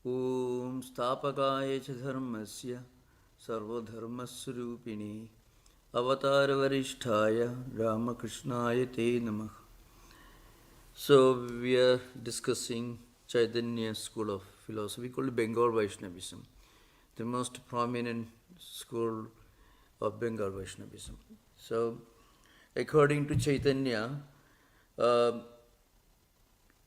Om Stapakaya cha dharmasya sarvadharmaswarupini avatar varishtaya Ramakrishnaya te namah. So we are discussing Chaitanya school of philosophy called Bengal Vaishnavism, the most prominent school of Bengal Vaishnavism. So according to Chaitanya, uh,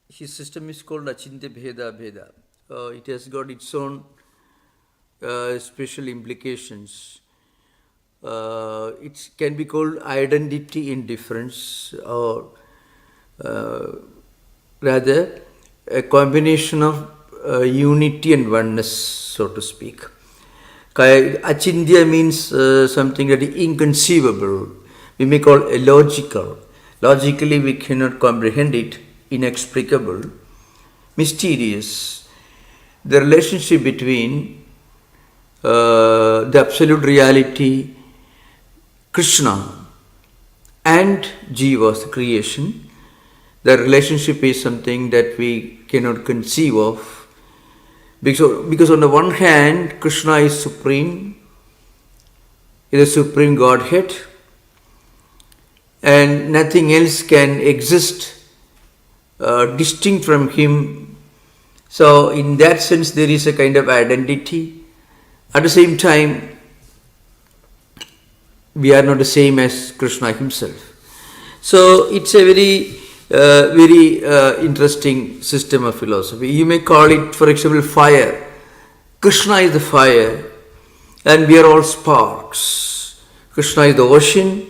his system is called Achintya-Bheda-Abheda. It has got its own special implications. It can be called identity in difference, or rather a combination of unity and oneness, so to speak. Achintya means something that is inconceivable. We may call illogical. Logically, we cannot comprehend it. Inexplicable, mysterious. The relationship between the absolute reality, Krishna, and Jiva's creation. The relationship is something that we cannot conceive of. Because on the one hand, Krishna is supreme, is the supreme Godhead, and nothing else can exist distinct from him. So in that sense there is a kind of identity. At the same time, we are not the same as Krishna himself. So it's a very interesting system of philosophy. You may call it, for example, fire. Krishna is the fire and we are all sparks. Krishna is the ocean,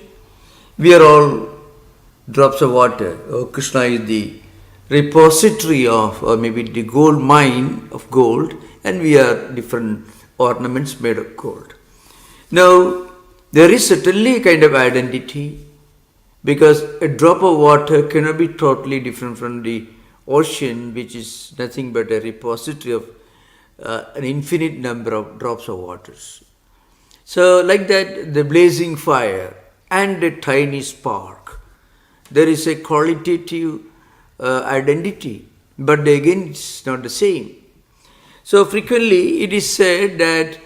we are all drops of water. Krishna is the repository of, or maybe the gold mine of gold, and we are different ornaments made of gold. Now, there is certainly a kind of identity, because a drop of water cannot be totally different from the ocean, which is nothing but a repository of an infinite number of drops of waters. So, like that, the blazing fire and a tiny spark, there is a qualitative identity, but again it's not the same. So frequently it is said that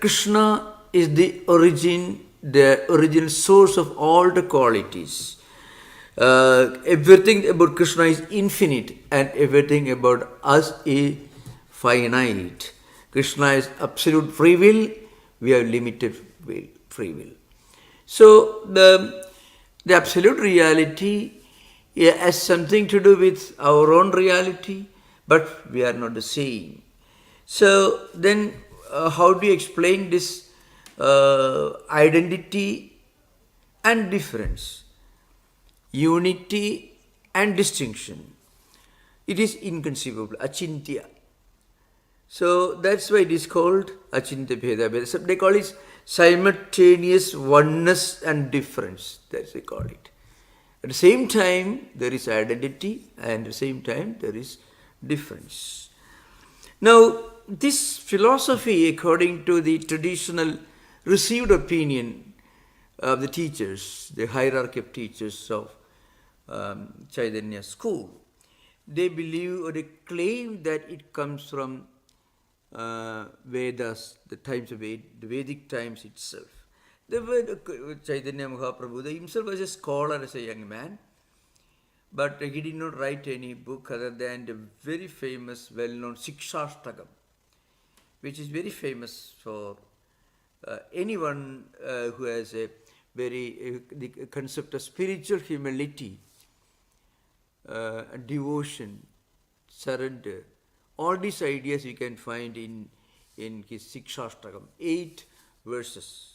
Krishna is the original source of all the qualities. Everything about Krishna is infinite and everything about us is finite. Krishna is absolute free will, we have limited free will. So the absolute reality has something to do with our own reality, but we are not the same. So then how do you explain this identity and difference, unity and distinction? It is inconceivable, achintya. So that's why it is called Achintya-Bheda-Abheda. So they call it simultaneous oneness and difference. That's they call it. At the same time, there is identity, and at the same time, there is difference. Now, this philosophy, according to the traditional received opinion of the teachers, the hierarchy of teachers of Chaitanya school, they believe or they claim that it comes from Vedas, the times of the Vedic times itself. Chaitanya Mahaprabhu himself was a scholar as a young man, but he did not write any book other than the very famous, well-known Sikshastakam, which is very famous for anyone who has a the concept of spiritual humility, devotion, surrender. All these ideas you can find in his Sikshastakam, 8 verses,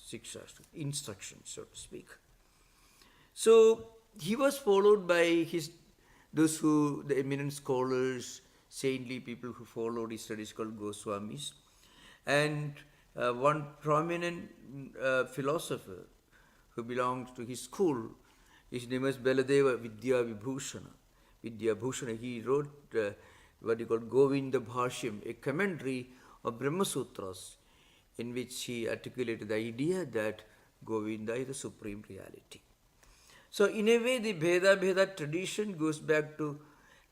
instructions, so to speak. So he was followed by the eminent scholars, saintly people who followed his studies called Goswamis, and one prominent philosopher who belongs to his school, his name is Baladeva Vidyabhushana. He wrote what he called Govinda Bhashyam, a commentary of Brahma Sutras, in which he articulated the idea that Govinda is the supreme reality. So in a way, the Bheda-Bheda tradition goes back to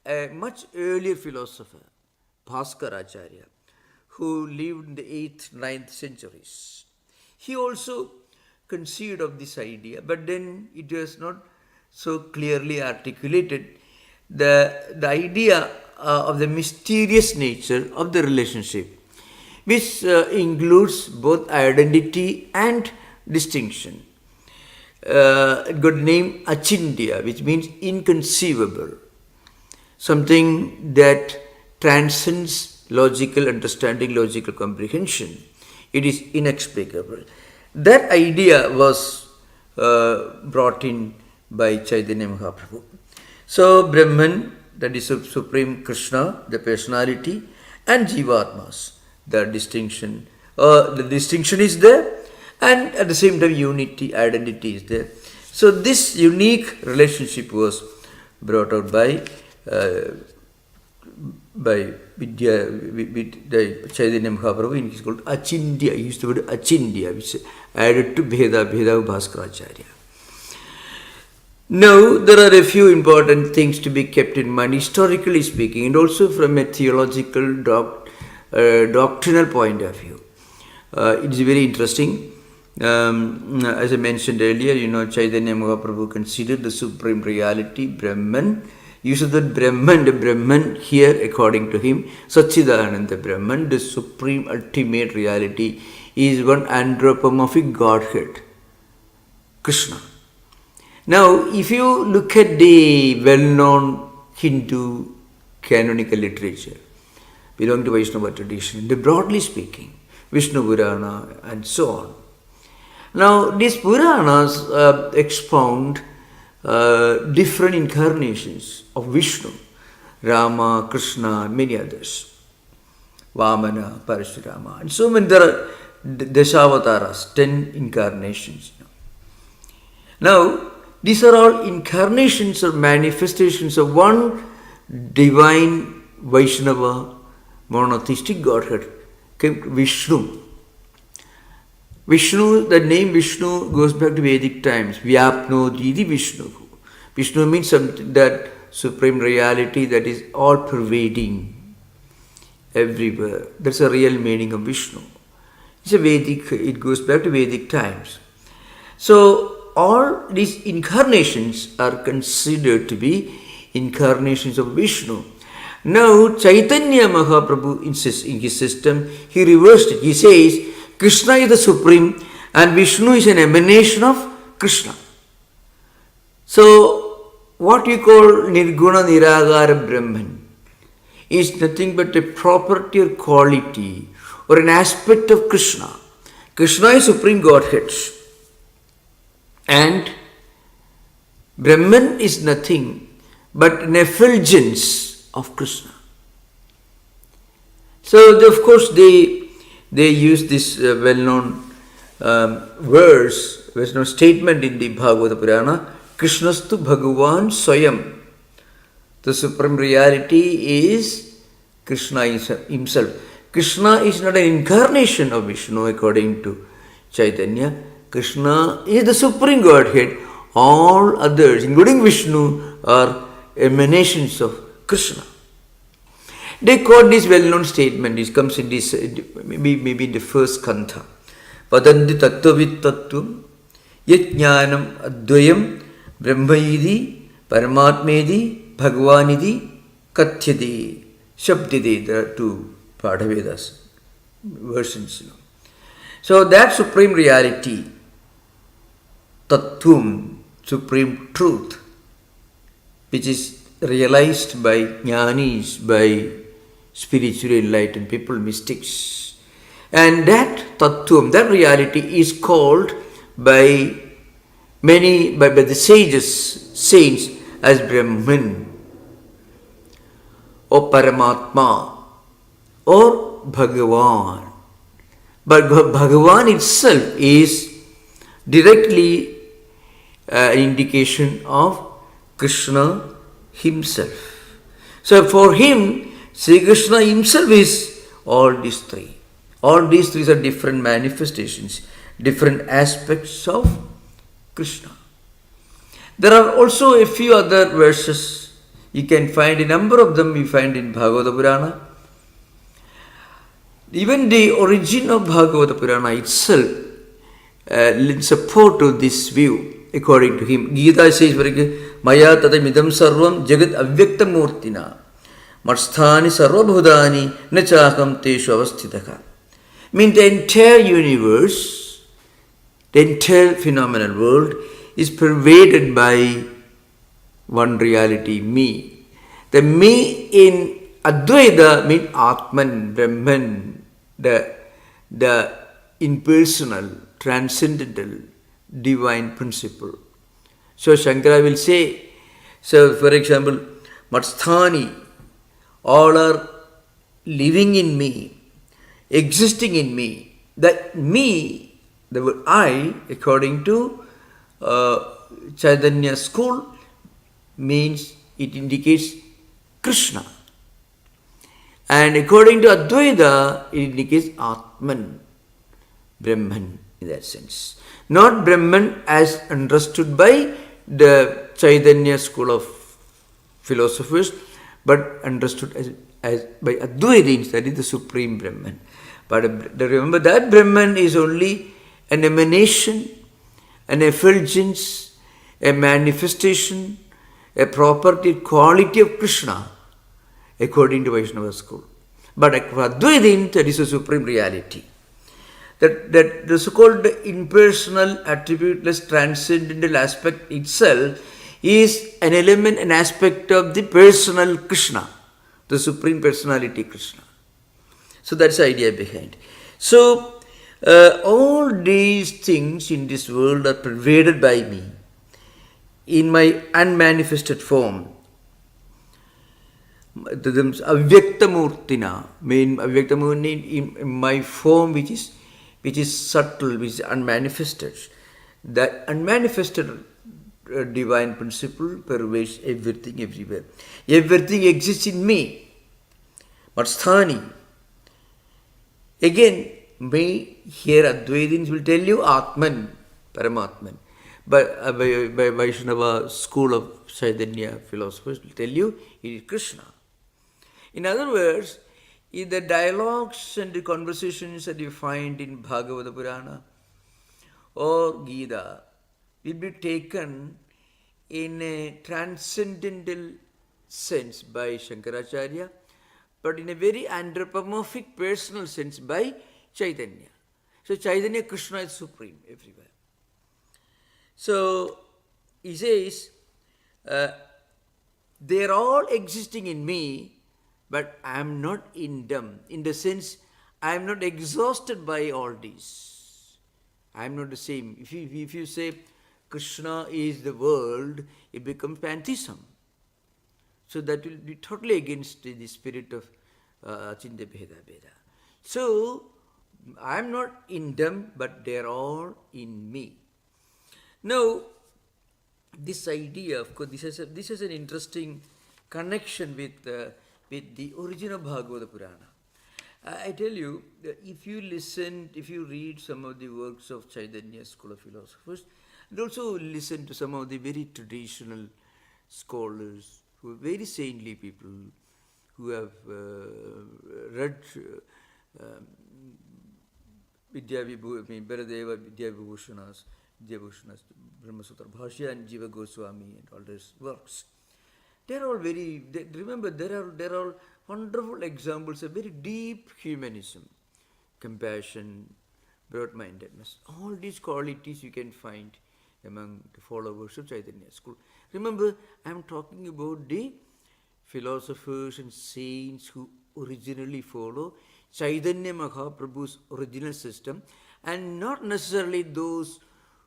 a much earlier philosopher Bhaskaracharya, who lived in the 8th, 9th centuries. He also conceived of this idea, but then it was not so clearly articulated. The idea of the mysterious nature of the relationship, which includes both identity and distinction. It got named Achintya, which means inconceivable, something that transcends logical understanding, logical comprehension. It is inexplicable. That idea was brought in by Chaitanya Mahaprabhu. So Brahman, that is Supreme Krishna, the personality, and Jivatmas, the distinction. The distinction is there, and at the same time unity, identity is there. So this unique relationship was brought out by Vidya, with Chaitanya Mahaprabhu, and it is called Achintya. He used the word Achintya, which is added to Bheda-Abheda Bhaskaracharya. Now, there are a few important things to be kept in mind, historically speaking, and also from a theological, doctrinal point of view. It is very interesting. As I mentioned earlier, Chaitanya Mahaprabhu considered the supreme reality, Brahman. Uses the Brahman here, according to him, Satchidananda Brahman, the supreme ultimate reality, is one anthropomorphic Godhead, Krishna. Now, if you look at the well-known Hindu canonical literature, belonging to Vaishnava tradition, broadly speaking, Vishnu Purana and so on. Now, these Puranas expound different incarnations of Vishnu, Rama, Krishna, many others, Vamana, Parashurama, and so many. There are Dashavataras, 10 incarnations. Now, these are all incarnations or manifestations of one divine Vaishnava monotheistic Godhead, Vishnu. Vishnu, the name Vishnu goes back to Vedic times. Vyapnodidi Vishnu. Vishnu means something, that supreme reality that is all pervading everywhere. That's a real meaning of Vishnu. It's a Vedic, it goes back to Vedic times. So all these incarnations are considered to be incarnations of Vishnu. Now Chaitanya Mahaprabhu insists in his system, he reversed it. He says Krishna is the supreme and Vishnu is an emanation of Krishna. So what you call Nirguna Niragara Brahman is nothing but a property or quality or an aspect of Krishna. Krishna is Supreme Godhead. And Brahman is nothing but an effulgence of Krishna. So, of course, they use this well-known verse, well-known statement in the Bhagavata Purana, Krishnastu Bhagavan Swayam. The supreme reality is Krishna himself. Krishna is not an incarnation of Vishnu according to Chaitanya. Krishna is the supreme Godhead. All others, including Vishnu, are emanations of Krishna. They quote this well-known statement. This comes in this, maybe in the first kantha. Vadanti tattvavid tattvam yajnanam advayam brahmaidi paramatmedi bhagavanidi kathyadi shabdidi. There are two Padhavedas versions. So that supreme reality, tattvam, supreme truth, which is realized by jnanis, by spiritually enlightened people, mystics. And that tattvam, that reality is called by many, by the sages, saints, as Brahman or Paramatma or Bhagavan. But Bhagavan itself is directly an indication of Krishna himself. So for him, Sri Krishna himself is all these three. All these three are different manifestations, different aspects of Krishna. There are also a few other verses. You can find a number of them you find in Bhagavata Purana. Even the origin of Bhagavata Purana itself lends support to this view, according to him. Gita says, Maya tatamidam sarvam jagat avyakta murtina matsthani sarvabhudani nachakam teshu avasthitaka. Means the entire universe, the entire phenomenal world is pervaded by one reality, me. The me in Advaita means Atman, Brahman, the impersonal, transcendental, divine principle. So Shankara will say, so for example, Matsthani, all are living in me, existing in me. That me, the word I, according to Chaitanya school, means it indicates Krishna. And according to Advaita, it indicates Atman, Brahman in that sense. Not Brahman as understood by the Chaitanya school of philosophers, but understood as by Advaitins, that is the supreme Brahman. But remember that Brahman is only an emanation, an effulgence, a manifestation, a property, quality of Krishna, according to Vaishnava school. But for Advaitin, that is a supreme reality. That the so-called impersonal, attributeless, transcendental aspect itself is an element, an aspect of the personal Krishna, the supreme personality Krishna. So that's the idea behind. So all these things in this world are pervaded by me in my unmanifested form. Avyakta murtina, mean avyakta murtina in my form which is subtle, which is unmanifested. That unmanifested divine principle pervades everything everywhere. Everything exists in me. Matsthani. Again, me here Advaitins will tell you Atman, Paramatman. But by Vaishnava school of Chaitanya philosophers will tell you it is Krishna. In other words, in the dialogues and the conversations that you find in Bhagavata Purana or Gita will be taken in a transcendental sense by Shankaracharya, but in a very anthropomorphic personal sense by Chaitanya. So Chaitanya Krishna is supreme everywhere. So he says, they are all existing in me, but I am not in them. In the sense, I am not exhausted by all these. I am not the same. If you say Krishna is the world, it becomes pantheism. So that will be totally against the spirit of Achintya-Bheda-Abheda. So I am not in them, but they are all in me. Now, this idea, of course, this is an interesting connection with the origin of Bhagavata Purana. I tell you, if you read some of the works of Chaitanya school of philosophers, and also listen to some of the very traditional scholars, who are very saintly people, who have read Bharadeva Vidyabhushanas, Brahmasutra Bhashya and Jiva Goswami and all these works. They are all remember, there are wonderful examples of very deep humanism, compassion, broad-mindedness. All these qualities you can find among the followers of Chaitanya school. Remember, I am talking about the philosophers and saints who originally follow Chaitanya Mahaprabhu's original system, and not necessarily those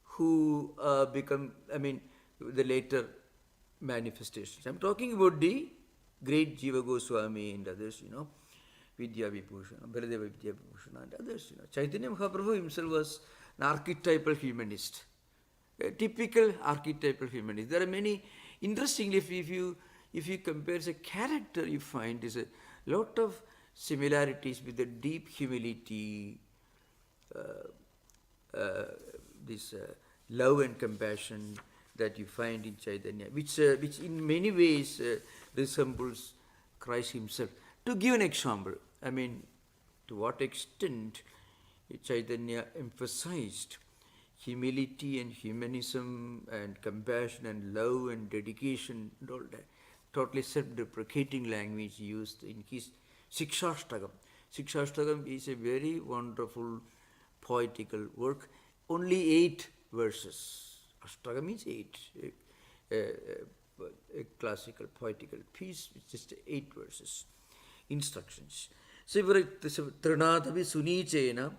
who become, the later manifestations. I'm talking about the great Jiva Goswami and others, Vidyabhushan, Bharadeva Vidyabhushan and others. Chaitanya Mahaprabhu himself was an archetypal humanist, a typical archetypal humanist. There are many, interestingly, if you compare the character, you find there's a lot of similarities with the deep humility, this love and compassion that you find in Chaitanya, which in many ways resembles Christ himself. To give an example, to what extent Chaitanya emphasized humility and humanism and compassion and love and dedication and all that. Totally self-deprecating language used in his Shikshastakam. Shikshastakam is a very wonderful poetical work. Only 8 verses. Ashtaka means 8. A classical poetical piece with just 8 verses. Instructions. So, Trinadavi Sunichena,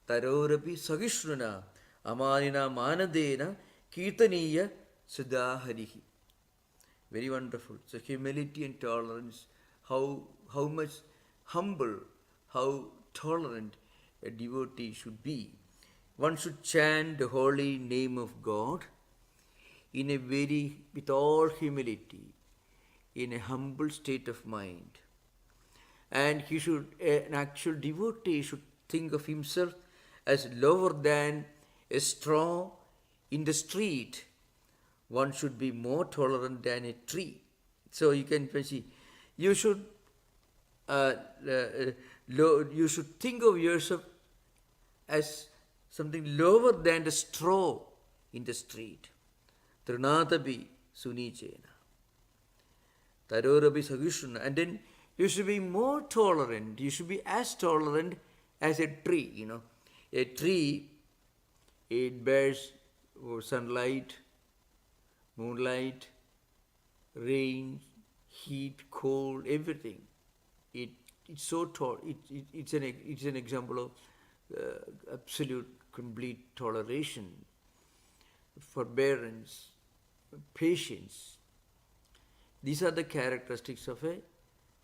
Tarorapi Sagishruna, Amanina Manadena, Kirtaniya Siddhaharihi. Very wonderful. So humility and tolerance, how much humble, how tolerant a devotee should be. One should chant the holy name of God with all humility, in a humble state of mind. And an actual devotee should think of himself as lower than a straw in the street. One should be more tolerant than a tree. So you can see, you should think of yourself as something lower than the straw in the street. Trinatabi Sunichena. Tarorabi Sagishruna. And then you should be more tolerant. You should be as tolerant as a tree. A tree, it bears sunlight, moonlight, rain, heat, cold, everything. It's so tall. It's an example of absolute, complete toleration, forbearance, patience. These are the characteristics of a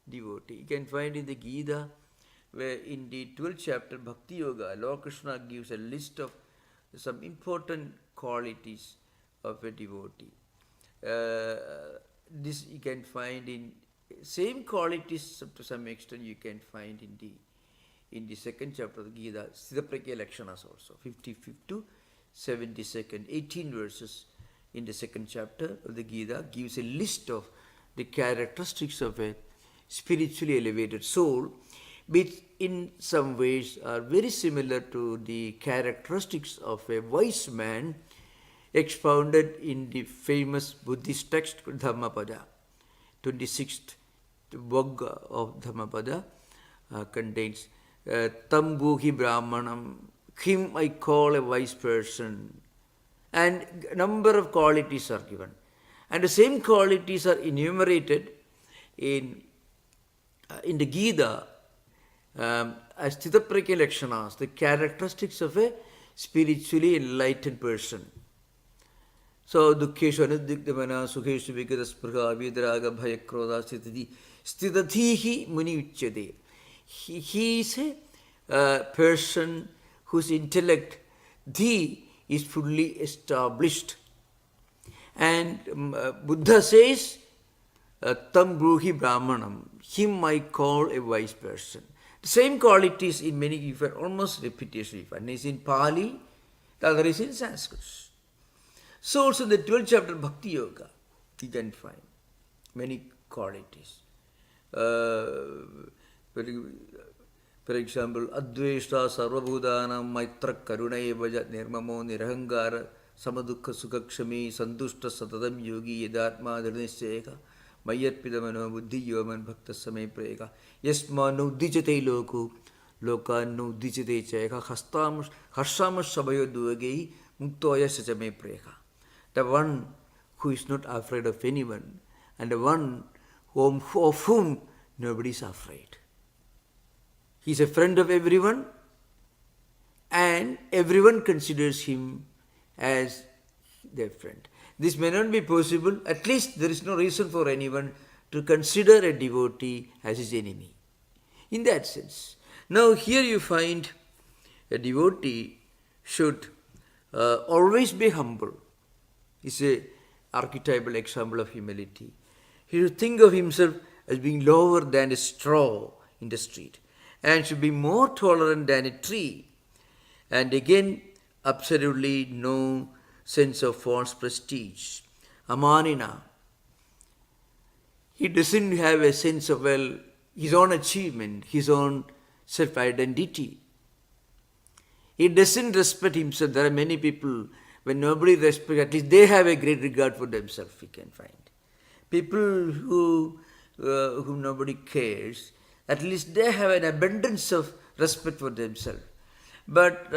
devotee. You can find in the Gita, where in the 12th chapter, Bhakti Yoga, Lord Krishna gives a list of some important qualities of a devotee. This you can find in same qualities to some extent you can find in the 2nd chapter of the Gita, Siddhapragya Lakshanas also, 55 to 72nd, 18 verses in the 2nd chapter of the Gita gives a list of the characteristics of a spiritually elevated soul, which in some ways are very similar to the characteristics of a wise man expounded in the famous Buddhist text Dhammapada. 26th book of Dhammapada contains Tambuhi Brahmanam, him I call a wise person, and a number of qualities are given. And the same qualities are enumerated in the Gita as Sthidapragya Lakshanas, the characteristics of a spiritually enlightened person. So, Dukkeshu Anudikdamana, Sukheshu Vigadaspurha, Vidraga, Bhayakroda, Stidatihi Muni Uchyade. He is a person whose intellect, Dhi, is fully established. And Buddha says, Tam Bruhi Brahmanam, him I call a wise person. The same qualities in many, you find almost repetition. One is in Pali, the other is in Sanskrit. So also in the 12th chapter of Bhakti Yoga, you can find many qualities. For example, Adveshta Sarvabhudanam Maitra Karunaya Vaja Nirmamo Nirahangara Samadukha Sukakshami Sandushta Satadam Yogi Yadatma Dharnisheka Mayatpidamano Buddhi Yoman Bhakta Same Preka Yasma no Dijate Loku Loka no Dijate Cheka Harsamash Sabayo Duagei Muktoya Sachame Preka. The one who is not afraid of anyone, and the one of whom nobody is afraid. He is a friend of everyone, and everyone considers him as their friend. This may not be possible, at least there is no reason for anyone to consider a devotee as his enemy. In that sense. Now here you find a devotee should always be humble. It's an archetypal example of humility. He should think of himself as being lower than a straw in the street, and should be more tolerant than a tree. And again, absolutely no sense of false prestige. Amanina. He doesn't have a sense of, his own achievement, his own self-identity. He doesn't respect himself. There are many people, when nobody respects, at least they have a great regard for themselves, we can find. People whom nobody cares, at least they have an abundance of respect for themselves. But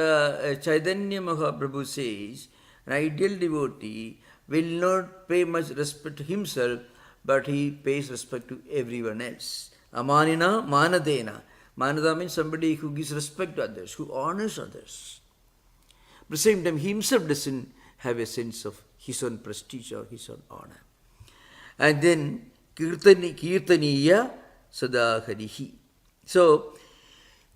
Chaitanya Mahaprabhu says, an ideal devotee will not pay much respect to himself, but he pays respect to everyone else. Amanina manadena. Manada means somebody who gives respect to others, who honors others. At the same time, he himself doesn't have a sense of his own prestige or his own honor. And then, kirtaniya sadaharihi. So,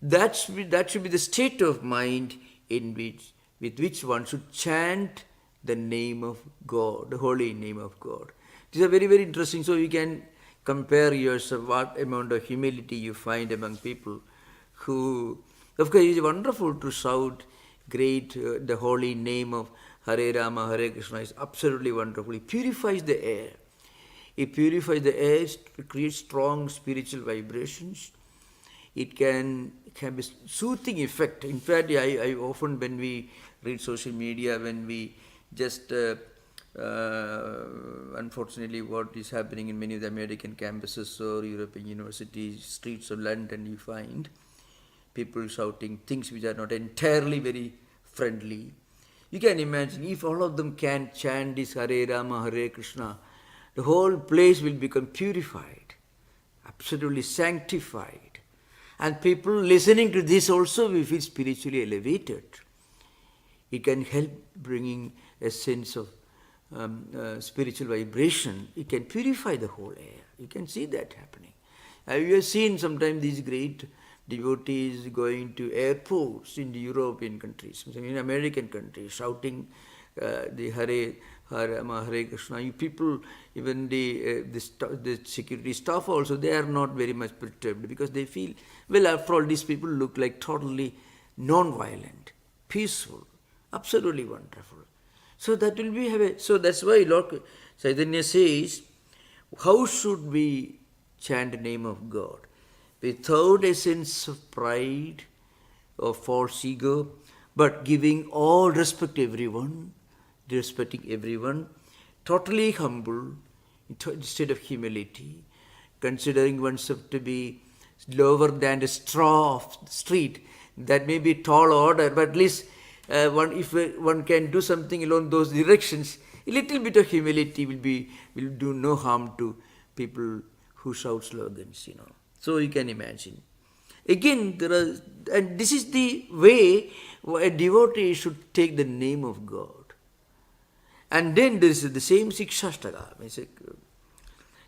that should be the state of mind with which one should chant the name of God, the holy name of God. These are very, very interesting. So you can compare yourself, what amount of humility you find among people who, of course, it is wonderful to shout the holy name of Hare Rama, Hare Krishna is absolutely wonderful. It purifies the air. It purifies the air, it creates strong spiritual vibrations. It can be soothing effect. In fact, I often, when we read social media, when we just, unfortunately, what is happening in many of the American campuses or European universities, streets of London, you find people shouting things which are not entirely very friendly. You can imagine if all of them can chant this Hare Rama, Hare Krishna, the whole place will become purified, absolutely sanctified. And people listening to this also will feel spiritually elevated. It can help bringing a sense of spiritual vibration. It can purify the whole air. You can see that happening. You have seen sometimes these great devotees going to airports in the European countries, in American countries, shouting the Hare Rama, Hare Krishna. You people, even the security staff also, they are not very much perturbed because they feel, well, after all, these people look like totally non-violent, peaceful, absolutely wonderful. So that will be so that's why Lord Chaitanya says, how should we chant the name of God? Without a sense of pride or false ego, but giving all respect to everyone, respecting everyone, totally humble, instead of humility, considering oneself to be lower than the straw of the street. That may be tall order, but at least if one can do something along those directions, a little bit of humility will do no harm to people who shout slogans, So you can imagine. Again, and this is the way a devotee should take the name of God. And then there is the same Sikshashtaka.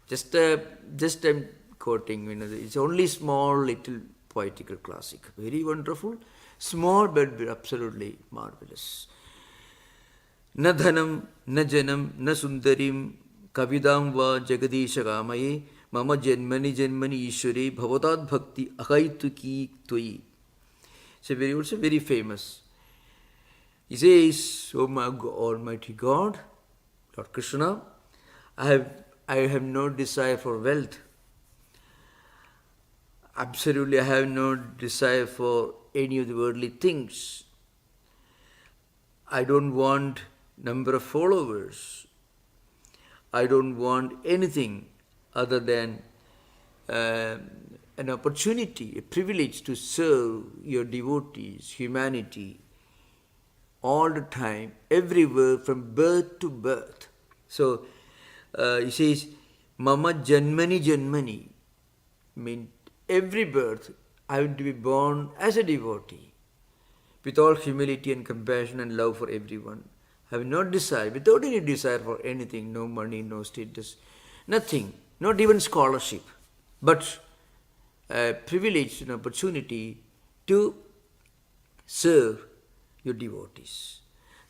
Just I'm quoting, it's only small little poetical classic. Very wonderful, small but absolutely marvelous. Na dhanam, na janam, na sundarim, kavidam va jagadisha kamaye, mama janmani janmani ishware, bhavatad bhakti akaituki tvai. It's also very famous. He says, O my Almighty God, Lord Krishna, I have no desire for wealth. Absolutely, I have no desire for any of the worldly things. I don't want number of followers. I don't want anything other than an opportunity, a privilege to serve your devotees, humanity, all the time, everywhere, from birth to birth. So, he says, Mama Janmani Janmani, means every birth I have to be born as a devotee, with all humility and compassion and love for everyone. I have no desire, without any desire for anything, no money, no status, nothing, not even scholarship, but a privilege and opportunity to serve your devotees.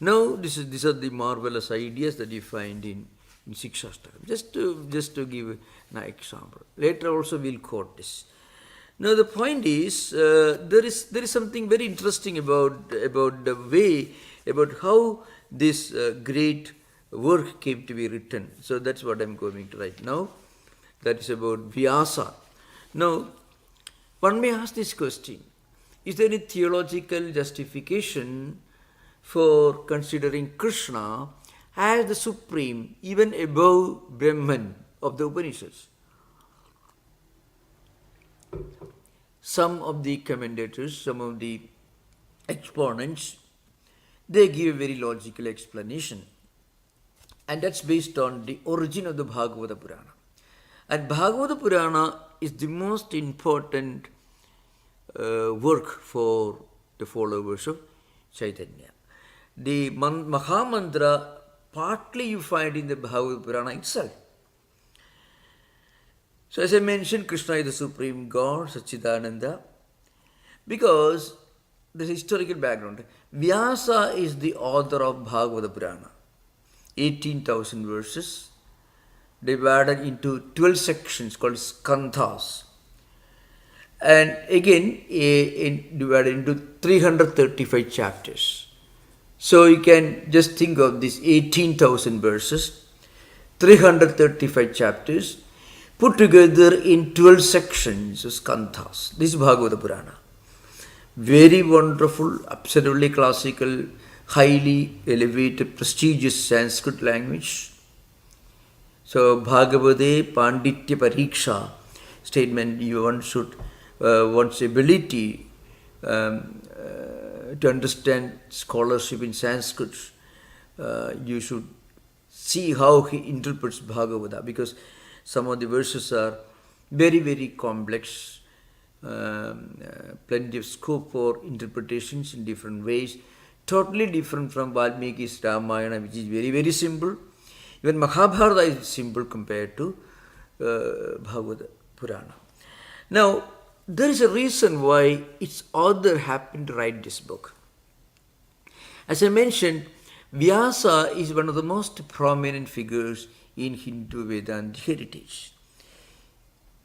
Now, these are the marvelous ideas that you find in Sikshastakam. Just to give an example. Later also we'll quote this. Now the point is, there is something very interesting about the way, about how this great work came to be written. So that's what I'm going to write now. That is about Vyasa. Now, One may ask this question: is there any theological justification for considering Krishna as the supreme, even above Brahman of the Upanishads? Some of the commentators, some of the exponents, they give a very logical explanation. And that's based on the origin of the Bhagavata Purana. And Bhagavata Purana is the most important work for the followers of Chaitanya. The Mahamantra, partly you find in the Bhagavata Purana itself. So as I mentioned, Krishna is the Supreme God, Satchidananda, because the historical background. Vyasa is the author of Bhagavata Purana, 18,000 verses, divided into 12 sections called skandhas, and again divided into 335 chapters. So you can just think of this 18,000 verses, 335 chapters, put together in 12 sections of skandhas. This is Bhagavata Purana. Very wonderful, absolutely classical, highly elevated, prestigious Sanskrit language. So Bhagavate Panditya Pariksha statement, one should, one's ability to understand scholarship in Sanskrit, you should see how he interprets Bhagavata, because some of the verses are very, very complex, plenty of scope for interpretations in different ways, totally different from Valmiki's Ramayana, which is very, very simple. Even Mahabharata is simple compared to Bhagavata Purana. Now, there is a reason why its author happened to write this book. As I mentioned, Vyasa is one of the most prominent figures in Hindu Vedanta heritage.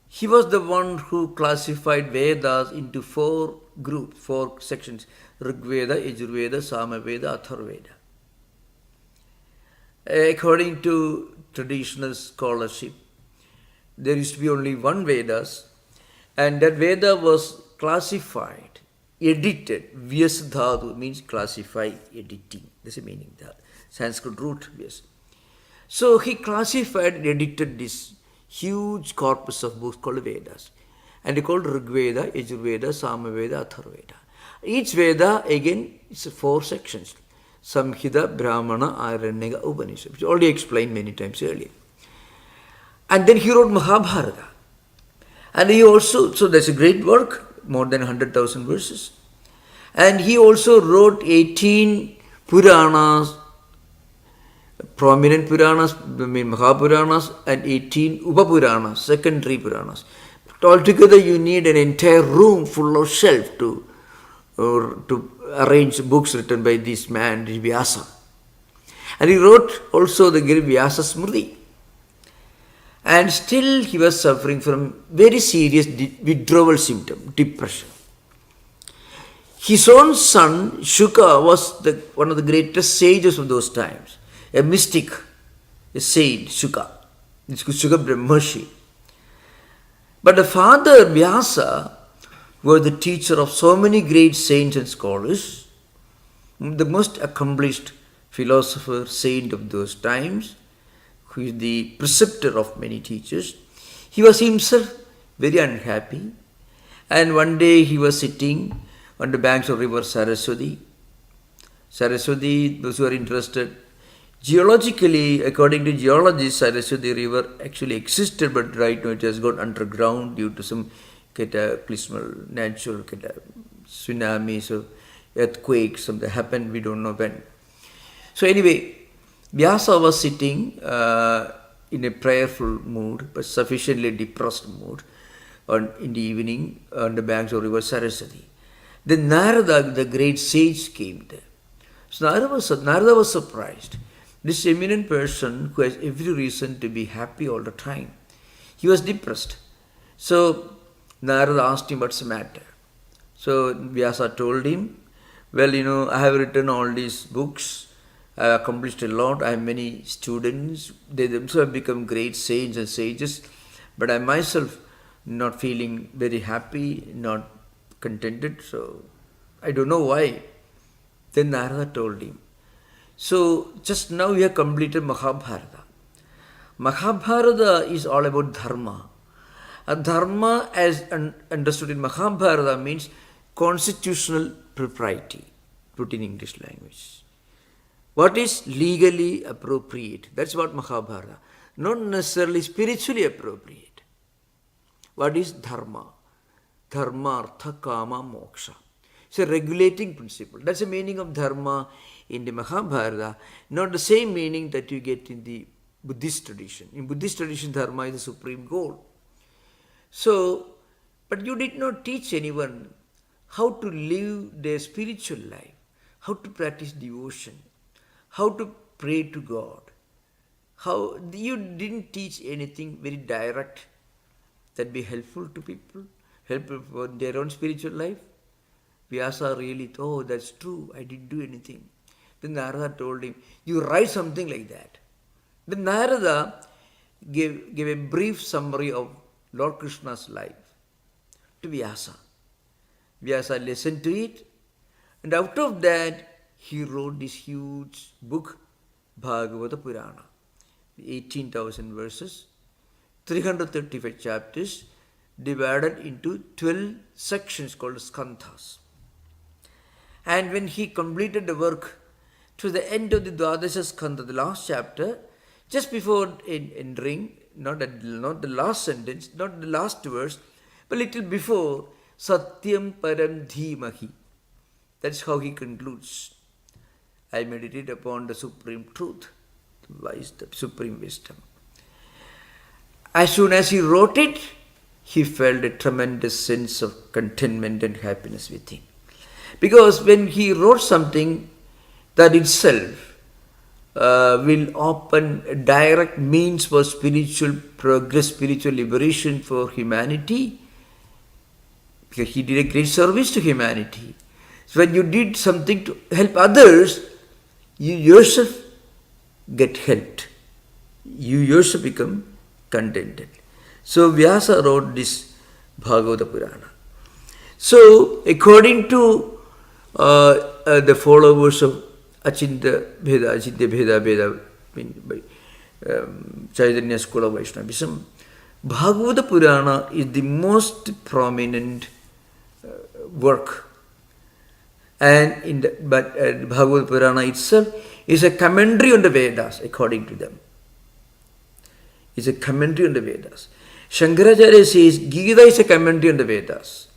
He was the one who classified Vedas into 4 groups, 4 sections: Rigveda, Yajurveda, Samaveda, Atharveda. According to traditional scholarship, there used to be only one Vedas, and that Veda was classified, edited. Vyasadhatu means classify, editing. That's the meaning, the Sanskrit root, Vyas. So he classified and edited this huge corpus of books called Vedas. And they called Rigveda, Yajurveda, Samaveda, Atharveda. Each Veda, again, is 4 sections: Samhita, Brahmana, Aranyaka, Upanishad, which I already explained many times earlier. And then he wrote Mahabharata. And he also, so that's a great work, more than 100,000 verses. And he also wrote 18 Puranas, prominent Puranas, Mahapuranas, and 18 Upapuranas, secondary Puranas. But altogether you need an entire room full of shelf to arrange books written by this man, Vyasa. And he wrote also the great Vyasa Smriti. And still he was suffering from very serious withdrawal symptom, depression. His own son, Shuka, was one of the greatest sages of those times, a mystic, a saint, Shuka. It's Shuka Brahmarshi. But the father, Vyasa, was the teacher of so many great saints and scholars, the most accomplished philosopher, saint of those times, who is the preceptor of many teachers. He was himself very unhappy, and one day he was sitting on the banks of river Saraswati. Saraswati, those who are interested, geologically, according to geologists, Saraswati river actually existed, but right now it has gone underground due to some cataclysmal, natural tsunamis or earthquakes, something happened, we don't know when. So anyway, Vyasa was sitting in a prayerful mood, but sufficiently depressed mood, in the evening on the banks of river Saraswati. Then Narada, the great sage, came there. So Narada was surprised. This eminent person who has every reason to be happy all the time, he was depressed. So Narada asked him, what's the matter? So Vyasa told him, well, I have written all these books, I have accomplished a lot, I have many students, they themselves have become great saints and sages, but I myself not feeling very happy, not contented. So I don't know why. Then Narada told him. So just now we have completed Mahabharata. Mahabharata is all about dharma. A dharma, as understood in Mahabharata, means constitutional propriety, put in English language. What is legally appropriate? That's what Mahabharata. Not necessarily spiritually appropriate. What is dharma? Dharma, artha, kama, moksha. It's a regulating principle. That's the meaning of dharma in the Mahabharata. Not the same meaning that you get in the Buddhist tradition. In Buddhist tradition, dharma is the supreme goal. So, but you did not teach anyone how to live their spiritual life, how to practice devotion, how to pray to God. How you didn't teach anything very direct that be helpful to people, helpful for their own spiritual life. Vyasa really thought, oh, that's true, I didn't do anything. Then Narada told him, you write something like that. Then Narada gave a brief summary of Lord Krishna's life to Vyasa. Vyasa listened to it, and out of that he wrote this huge book, Bhagavata Purana. 18,000 verses, 335 chapters, divided into 12 sections called skandhas. And when he completed the work, to the end of the Dwadasha Skandha, the last chapter, just before entering, not the last sentence, not the last verse, but little before, Satyam Param Dhimahi. That's how he concludes. I meditate upon the supreme truth, the supreme wisdom. As soon as he wrote it, he felt a tremendous sense of contentment and happiness within. Because when he wrote something, that itself will open a direct means for spiritual progress, spiritual liberation for humanity, because he did a great service to humanity. So when you did something to help others, you yourself get helped. You yourself become contented. So Vyasa wrote this Bhagavata Purana. So according to the followers of Achintya-Bheda-Abheda by Chaitanya school of Vaishnavism, Bhagavata Purana is the most prominent work. And Bhagavata Purana itself is a commentary on the Vedas, according to them. It's a commentary on the Vedas. Shankaracharya says Gita is a commentary on the Vedas.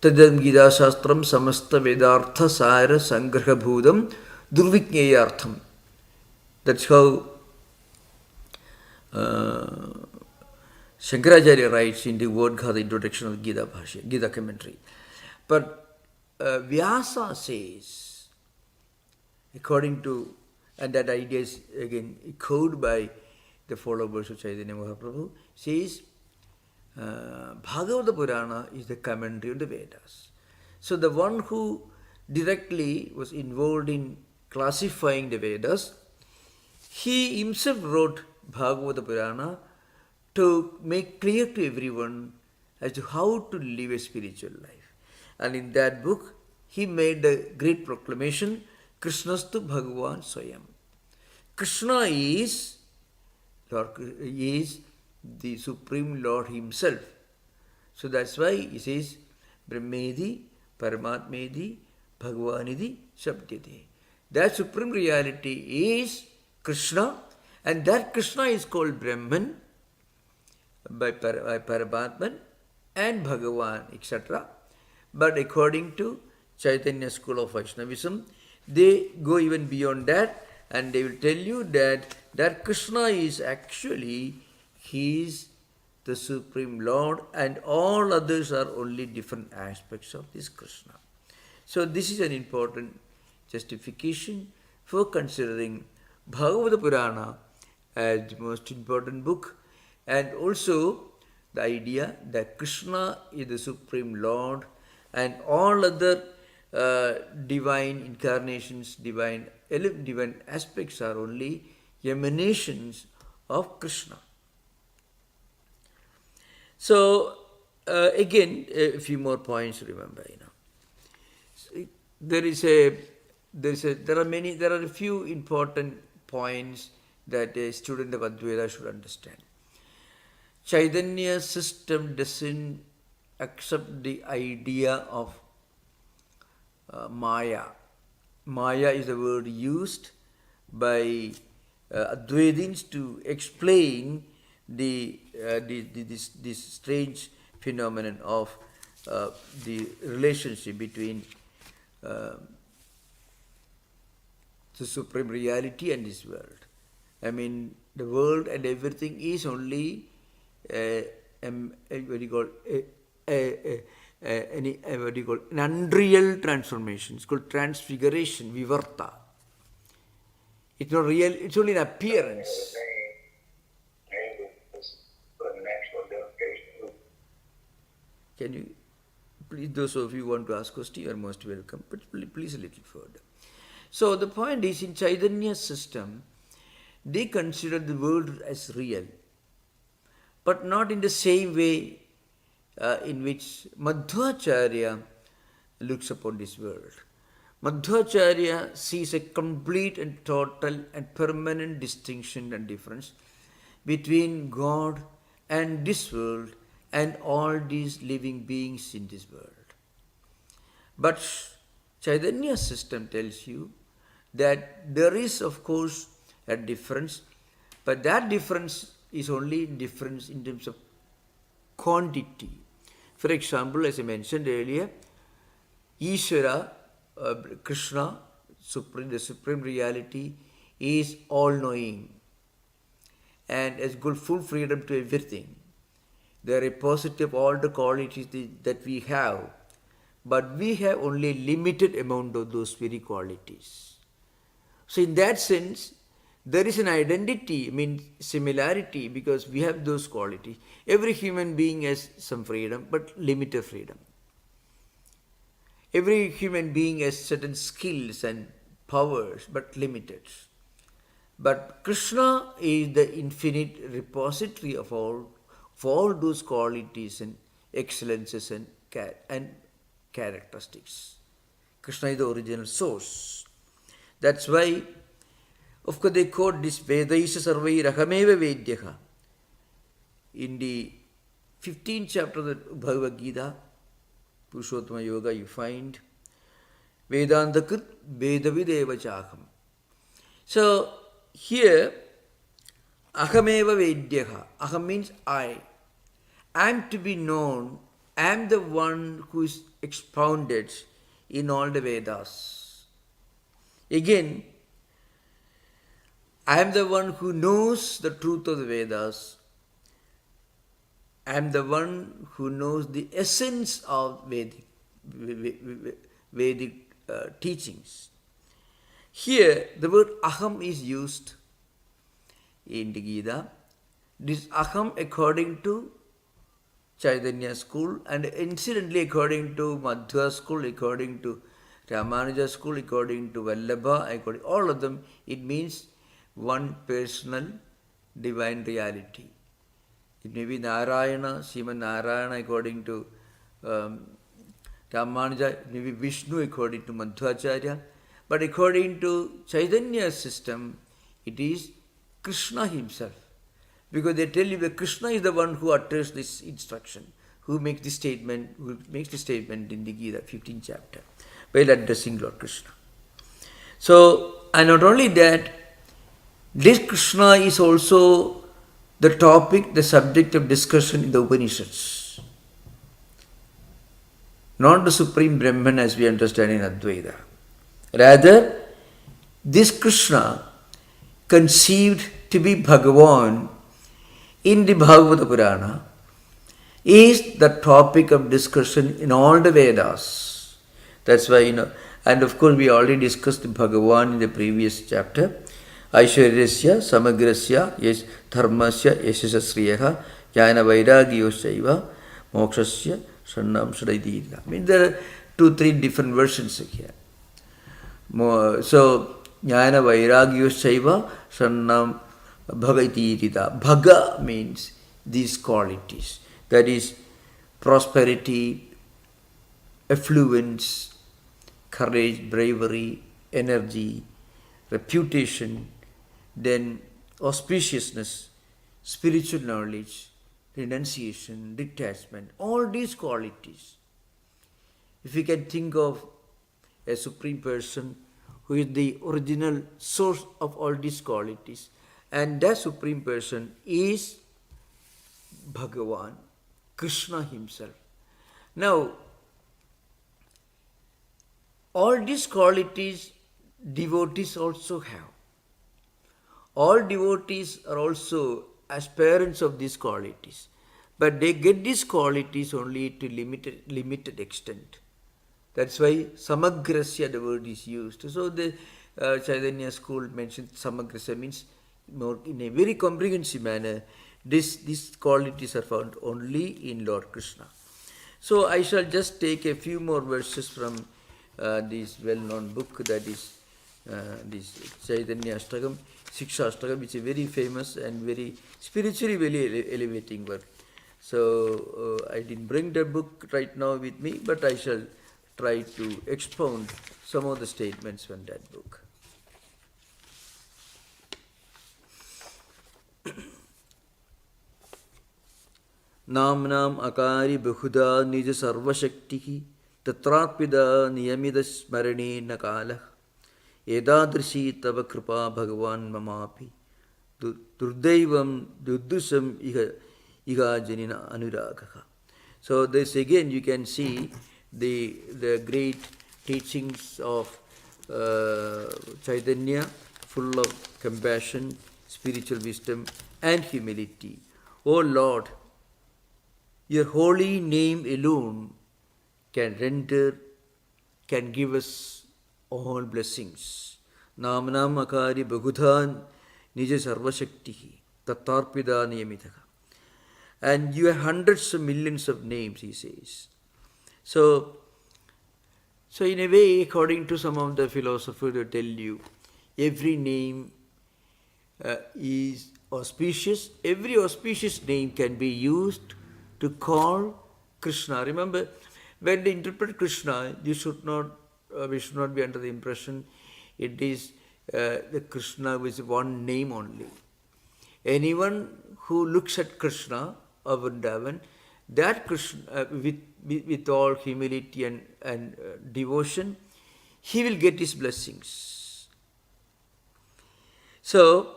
Tadam Gita Shastram Samasta Vedartha Sara Sangraha Bhudam Durviknyayartham. That's how Shankaracharya writes in the word Gata, introduction of Gita Bhashya, Gita commentary. But Vyasa says, according to, and that idea is again echoed by the followers of Chaitanya Mahaprabhu, says Bhagavata Purana is the commentary on the Vedas. So the one who directly was involved in classifying the Vedas, he himself wrote Bhagavata Purana to make clear to everyone as to how to live a spiritual life. And in that book, he made the great proclamation, Krishnastu Bhagavan Swayam. Krishna is the Supreme Lord Himself. So that's why he says, Brahmedi, Paramatmedi, Bhagavanidi, Shabdyate. That Supreme Reality is Krishna, and that Krishna is called Brahman by Paramatman and Bhagavan, etc. But according to Chaitanya school of Vaishnavism, they go even beyond that, and they will tell you that Krishna is actually, He is the Supreme Lord, and all others are only different aspects of this Krishna. So this is an important justification for considering Bhagavata Purana as the most important book, and also the idea that Krishna is the Supreme Lord, and all other divine incarnations, divine aspects are only emanations of Krishna. So again, a few more points to remember. There are a few important points that a student of Advaita should understand. Chaitanya system doesn't accept the idea of Maya. Maya is the word used by Advaitins to explain this strange phenomenon of the relationship between the supreme reality and this world. I mean, the world and everything is only an unreal transformation. It's called transfiguration, vivarta. It's not real, it's only an appearance. Can you, please, those of you who want to ask questions, you are most welcome, but please a little further. So the point is, in Chaitanya system, they consider the world as real, but not in the same way in which Madhvacharya looks upon this world. Madhvacharya sees a complete and total and permanent distinction and difference between God and this world and all these living beings in this world. But Chaitanya system tells you that there is, of course, a difference, but that difference is only difference in terms of quantity. For example, as I mentioned earlier, Ishvara, Krishna, the supreme reality, is all-knowing and has got full freedom to everything. They are a positive all the qualities that we have, but we have only a limited amount of those very qualities. So in that sense, there is an identity, similarity, because we have those qualities. Every human being has some freedom, but limited freedom. Every human being has certain skills and powers, but limited. But Krishna is the infinite repository of all those qualities and excellences and characteristics. Krishna is the original source. That's why, of course, they quote this Vedaisha Sarvai Rahameva Vedyaha. In the 15th chapter of the Bhagavad Gita, Purushottama Yoga, you find Vedanta Krit Vedavideva Chakam. So here, Ahameva Vedyaha. Aham means I. I am to be known. I am the one who is expounded in all the Vedas. Again, I am the one who knows the truth of the Vedas. I am the one who knows the essence of Vedic teachings. Here, the word aham is used in the Gita. This aham according to Chaitanya school, and incidentally according to Madhva school, according to Ramanuja school, according to Vallabha, all of them, it means one personal divine reality. It may be Narayana, Sriman Narayana according to Ramanuja, it may be Vishnu according to Madhvacharya, but according to Chaitanya system, it is Krishna himself. Because they tell you that Krishna is the one who utters this instruction, who makes the statement in the Gita, 15th chapter, while addressing Lord Krishna. So, and not only that, this Krishna is also the topic, the subject of discussion in the Upanishads. Not the Supreme Brahman as we understand in Advaita. Rather, this Krishna, conceived to be Bhagavan in the Bhagavata Purana, is the topic of discussion in all the Vedas. That's why, and of course we already discussed Bhagavan in the previous chapter. Aishwaryasya, Samagrasya, Yes, Dharmasya, Yashasya Sriyaha, Jnana Vairagyosaiva, Mokshasya, Shannam Shadaidira. There are 2-3 different versions here. So, Jnana Vairagyosaiva, Shannam Bhagaitirita. Bhaga means these qualities. That is, prosperity, affluence, courage, bravery, energy, reputation, then auspiciousness, spiritual knowledge, renunciation, detachment, all these qualities. If you can think of a supreme person who is the original source of all these qualities, and that supreme person is Bhagavan, Krishna himself. Now, all these qualities devotees also have. All devotees are also aspirants of these qualities, but they get these qualities only to limited extent. That's why samagrasya, the word is used. So the Chaitanya school mentions samagrasya means more in a very comprehensive manner. These qualities are found only in Lord Krishna. So I shall just take a few more verses from this well-known book, that is this Chaitanya Ashtakam, Shiksha Ashtakam, which is very famous and very spiritually very elevating work. So I didn't bring the book right now with me, but I shall try to expound some of the statements from that book. Namnam akari bahuda nija sarvashaktihi tatrapida niyamida smarane nakala edadrishi tava kripa bhagavan mamapi durdaivam duddusam iha janina anuragaha. So this again you can see the great teachings of Chaitanya, full of compassion, spiritual wisdom and humility. O Lord, your holy name alone can give us all blessings. Namnam akari bhagudhan nija sarvashaktihi tattarpida niyamitaha. And you have hundreds of millions of names, he says. So in a way, according to some of the philosophers, they tell you, every name is auspicious. Every auspicious name can be used to call Krishna. Remember, when they interpret Krishna, we should not be under the impression it is the Krishna with one name only. Anyone who looks at Krishna or Vrindavan, that Krishna with all humility and devotion, he will get his blessings. So,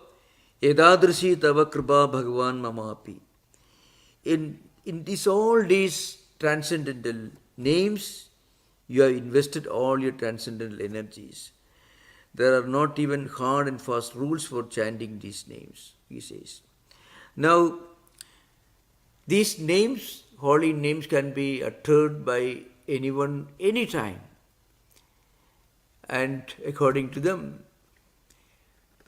edadrisi tava kripa bhagavan mamapi. In all these transcendental names, you have invested all your transcendental energies. There are not even hard and fast rules for chanting these names, he says. Now, these names, holy names, can be uttered by anyone, anytime. And according to them,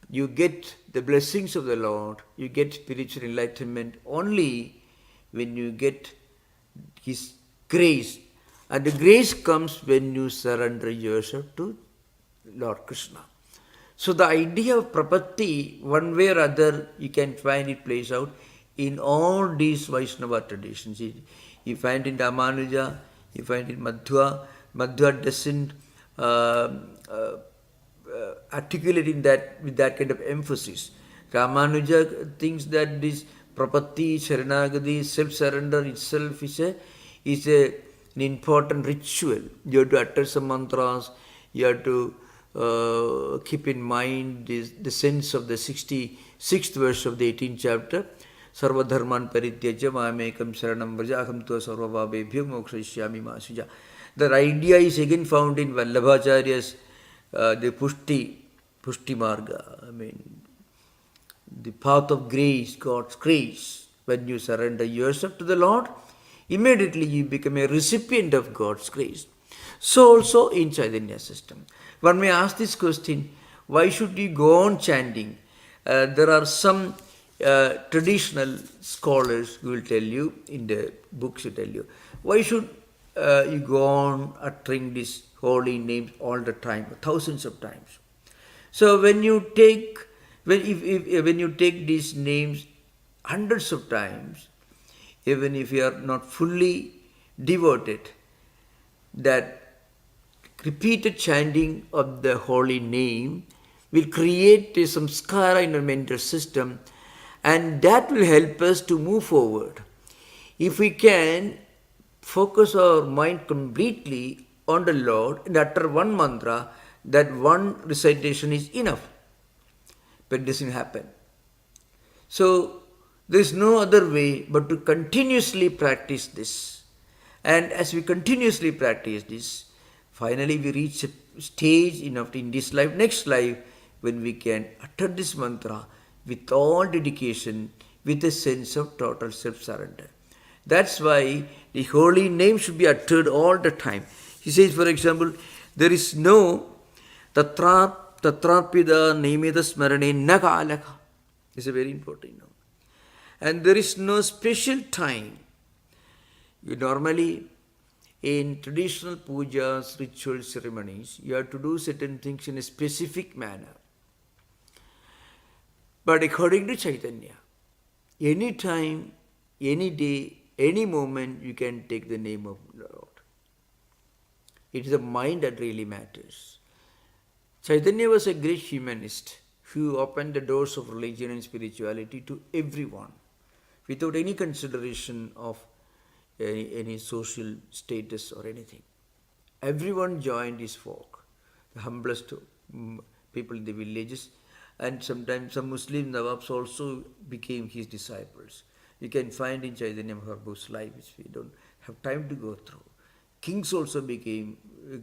you get the blessings of the Lord, you get spiritual enlightenment only when you get His grace. And the grace comes when you surrender yourself to Lord Krishna. So the idea of prapatti, one way or other, you can find it plays out in all these Vaishnava traditions. You find in Ramanuja, you find in Madhva. Madhva doesn't articulate in that with that kind of emphasis. Ramanuja thinks that this prapatti, sharanagati, self-surrender itself is an important ritual. You have to utter some mantras, you have to keep in mind the sense of the 66th verse of the 18th chapter. Sarva dharman parityaja mamekam sharanam vraja aham tva sarvabhabebhyo mokshayishyami masuja. The idea is again found in Vallabhacharya's the Pushti Marga. I mean, the path of grace, God's grace. When you surrender yourself to the Lord, immediately you become a recipient of God's grace. So also in Chaitanya system. One may ask this question, why should you go on chanting? There are some traditional scholars who will tell you, in the books will tell you, why should you go on uttering these holy names all the time, thousands of times? So when you take these names hundreds of times, even if you are not fully devoted, that repeated chanting of the holy name will create a samskara in our mental system, and that will help us to move forward. If we can focus our mind completely on the Lord and utter one mantra, that one recitation is enough. But it doesn't happen. So there is no other way but to continuously practice this. And as we continuously practice this, finally we reach a stage in this life, next life, when we can utter this mantra with all dedication, with a sense of total self-surrender. That's why the holy name should be uttered all the time. He says, for example, there is no tatrapida nemeda smarane nakalaka. It's a very important note. And there is no special time. You normally, in traditional pujas, ritual ceremonies, you have to do certain things in a specific manner. But according to Chaitanya, any time, any day, any moment, you can take the name of the Lord. It is the mind that really matters. Chaitanya was a great humanist who opened the doors of religion and spirituality to everyone without any consideration of any social status or anything. Everyone joined his folk, the humblest people in the villages, and sometimes some Muslim Nawabs also became his disciples. You can find in Chaitanya Mahaprabhu's life, which we don't have time to go through. Kings also became,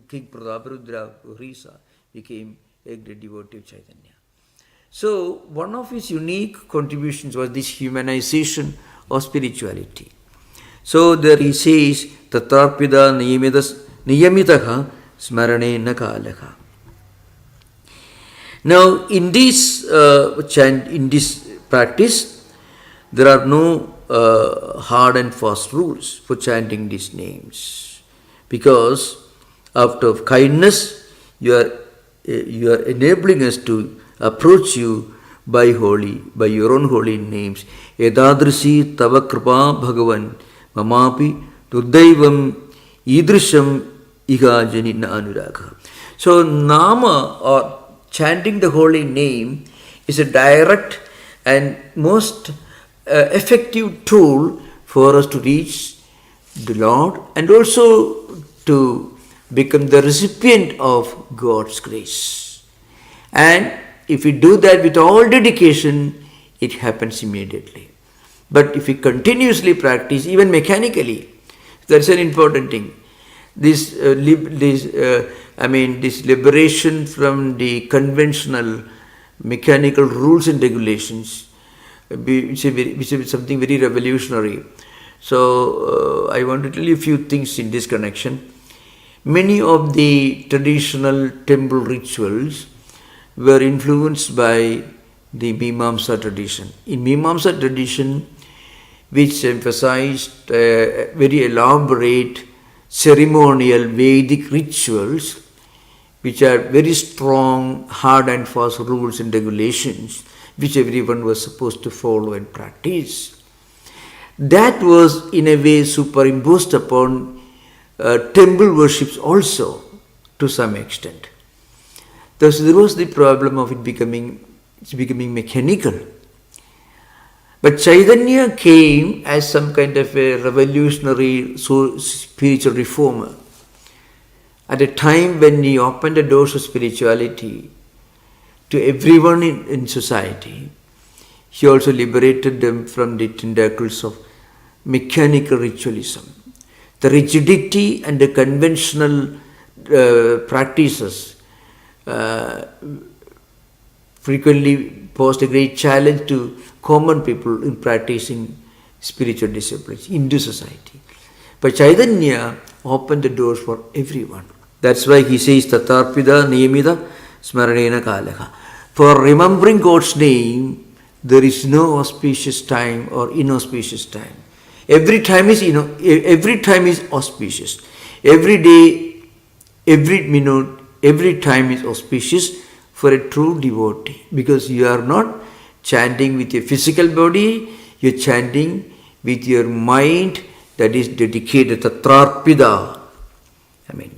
King Prataparudra Orissa became a great devotee of Chaitanya. So one of his unique contributions was this humanization of spirituality. So there he says, Tatarpida niyamitaha smarane nakalaka. Now in this practice, there are no hard and fast rules for chanting these names, because out of kindness you are enabling us to approach you by your own holy names. Edadrisi tava kripa bhagavan mamapi durdaivam idrisham iha janina anuraga. So nama, or chanting the holy name, is a direct and most effective tool for us to reach the Lord and also to become the recipient of God's grace. And if we do that with all dedication, it happens immediately. But if we continuously practice, even mechanically, that's an important thing. This liberation from the conventional mechanical rules and regulations, which is something very revolutionary. So I want to tell you a few things in this connection. Many of the traditional temple rituals were influenced by the Mimamsa tradition. In Mimamsa tradition, which emphasized very elaborate ceremonial Vedic rituals, which are very strong, hard and fast rules and regulations, which everyone was supposed to follow and practice. That was in a way superimposed upon temple worships also to some extent. Thus there was the problem of it becoming mechanical. But Chaitanya came as some kind of a revolutionary spiritual reformer. At a time when he opened the doors of spirituality to everyone in society, he also liberated them from the tentacles of mechanical ritualism. The rigidity and the conventional practices frequently posed a great challenge to common people in practicing spiritual disciplines in the society. But Chaitanya opened the doors for everyone. That's why he says, Tatarpida niyamita smaranena kalaka. For remembering God's name, there is no auspicious time or inauspicious time. Every time is auspicious. Every day, every minute, every time is auspicious for a true devotee. Because you are not chanting with your physical body, you are chanting with your mind, that is dedicated Tatrarpida. I mean,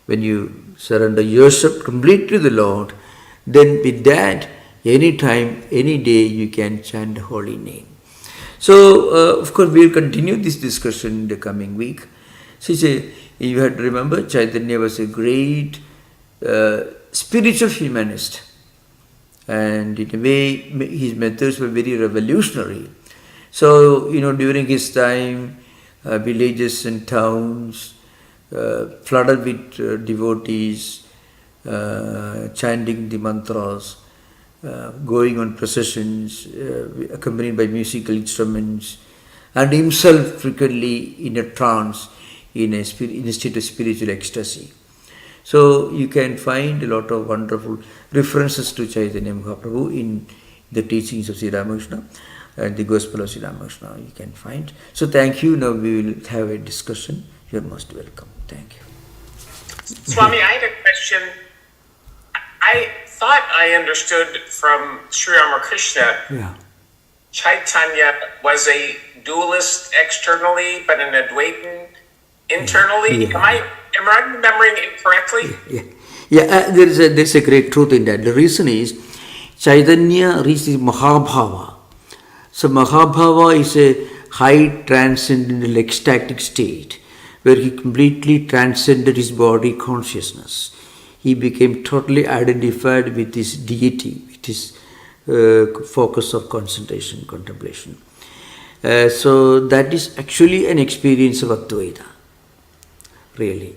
when you surrender yourself completely to the Lord, then with that, anytime, any day, you can chant the holy name. So, of course, we will continue this discussion in the coming week. So, you have to remember, Chaitanya was a great spiritual humanist. And in a way, his methods were very revolutionary. So, during his time, villages and towns flooded with devotees, chanting the mantras, going on processions, accompanied by musical instruments, and himself frequently in a trance, in a state of spiritual ecstasy. So you can find a lot of wonderful references to Chaitanya Mahaprabhu in the teachings of Sri Ramakrishna and the Gospel of Sri Ramakrishna you can find. So thank you. Now we will have a discussion. You are most welcome. Thank you. Swami, I had a question. I thought I understood from Sri Ramakrishna, Chaitanya was a dualist externally, but an Advaitin internally. Am I remembering it correctly? There is a great truth in that. The reason is Chaitanya reaches Mahabhava. So Mahabhava is a high transcendental ecstatic state where he completely transcended his body consciousness. He became totally identified with his deity, with his focus of concentration, contemplation. So that is actually an experience of Advaita, really.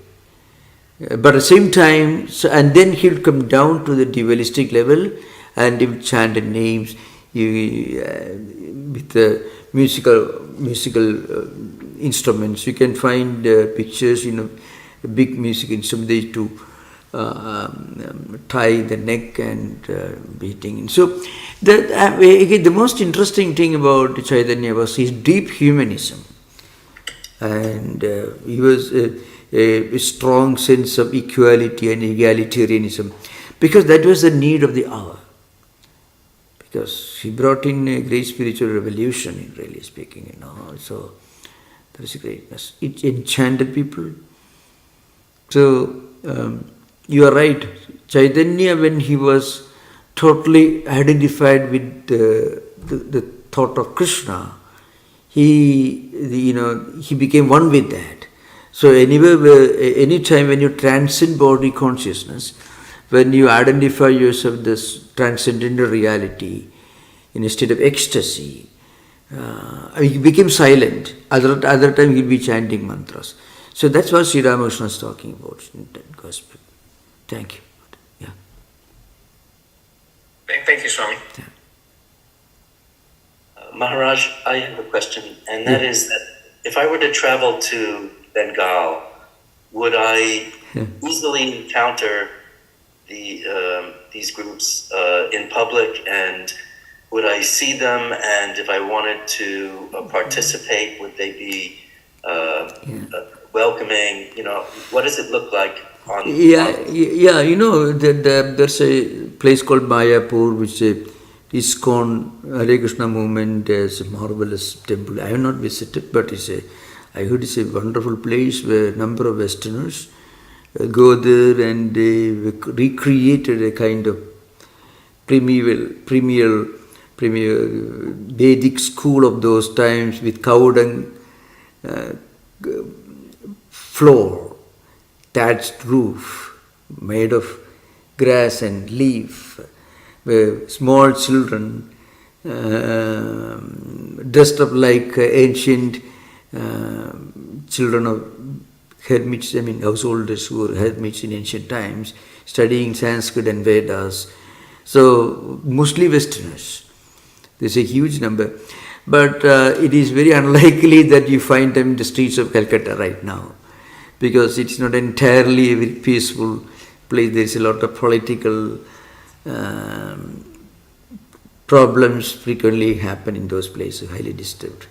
But at the same time, and then he'll come down to the dualistic level and he will chant the names with the musical instruments. You can find pictures, big music instrument they used to tie the neck and beating. So again, the most interesting thing about Chaitanya was his deep humanism, and he was a strong sense of equality and egalitarianism, because that was the need of the hour. Because he brought in a great spiritual revolution, really speaking, So there is a greatness. It enchanted people. So you are right. Chaitanya, when he was totally identified with the thought of Krishna, he became one with that. So anytime when you transcend body consciousness, when you identify yourself with this transcendental reality in a state of ecstasy, he became silent. Other time he'll be chanting mantras. So that's what Sri Ramakrishna is talking about in that gospel. Thank you. Yeah. Thank you, Swami. Yeah. Maharaj, I have a question, and that is that if I were to travel to Bengal, would I easily encounter these groups in public, and would I see them, and if I wanted to participate, would they be welcoming? What does it look like? There's a place called Mayapur, which is ISKCON Hare Krishna movement. Is a marvelous temple. I have not visited, but I heard it's a wonderful place where a number of Westerners go there, and they recreated a kind of premier Vedic school of those times with cow dung floor, thatched roof made of grass and leaf, where small children dressed up like ancient children of hermits, householders who were hermits in ancient times, studying Sanskrit and Vedas. So mostly Westerners. There's a huge number. But it is very unlikely that you find them in the streets of Calcutta right now, because it's not entirely a very peaceful place. There's a lot of political problems frequently happen in those places, highly disturbed.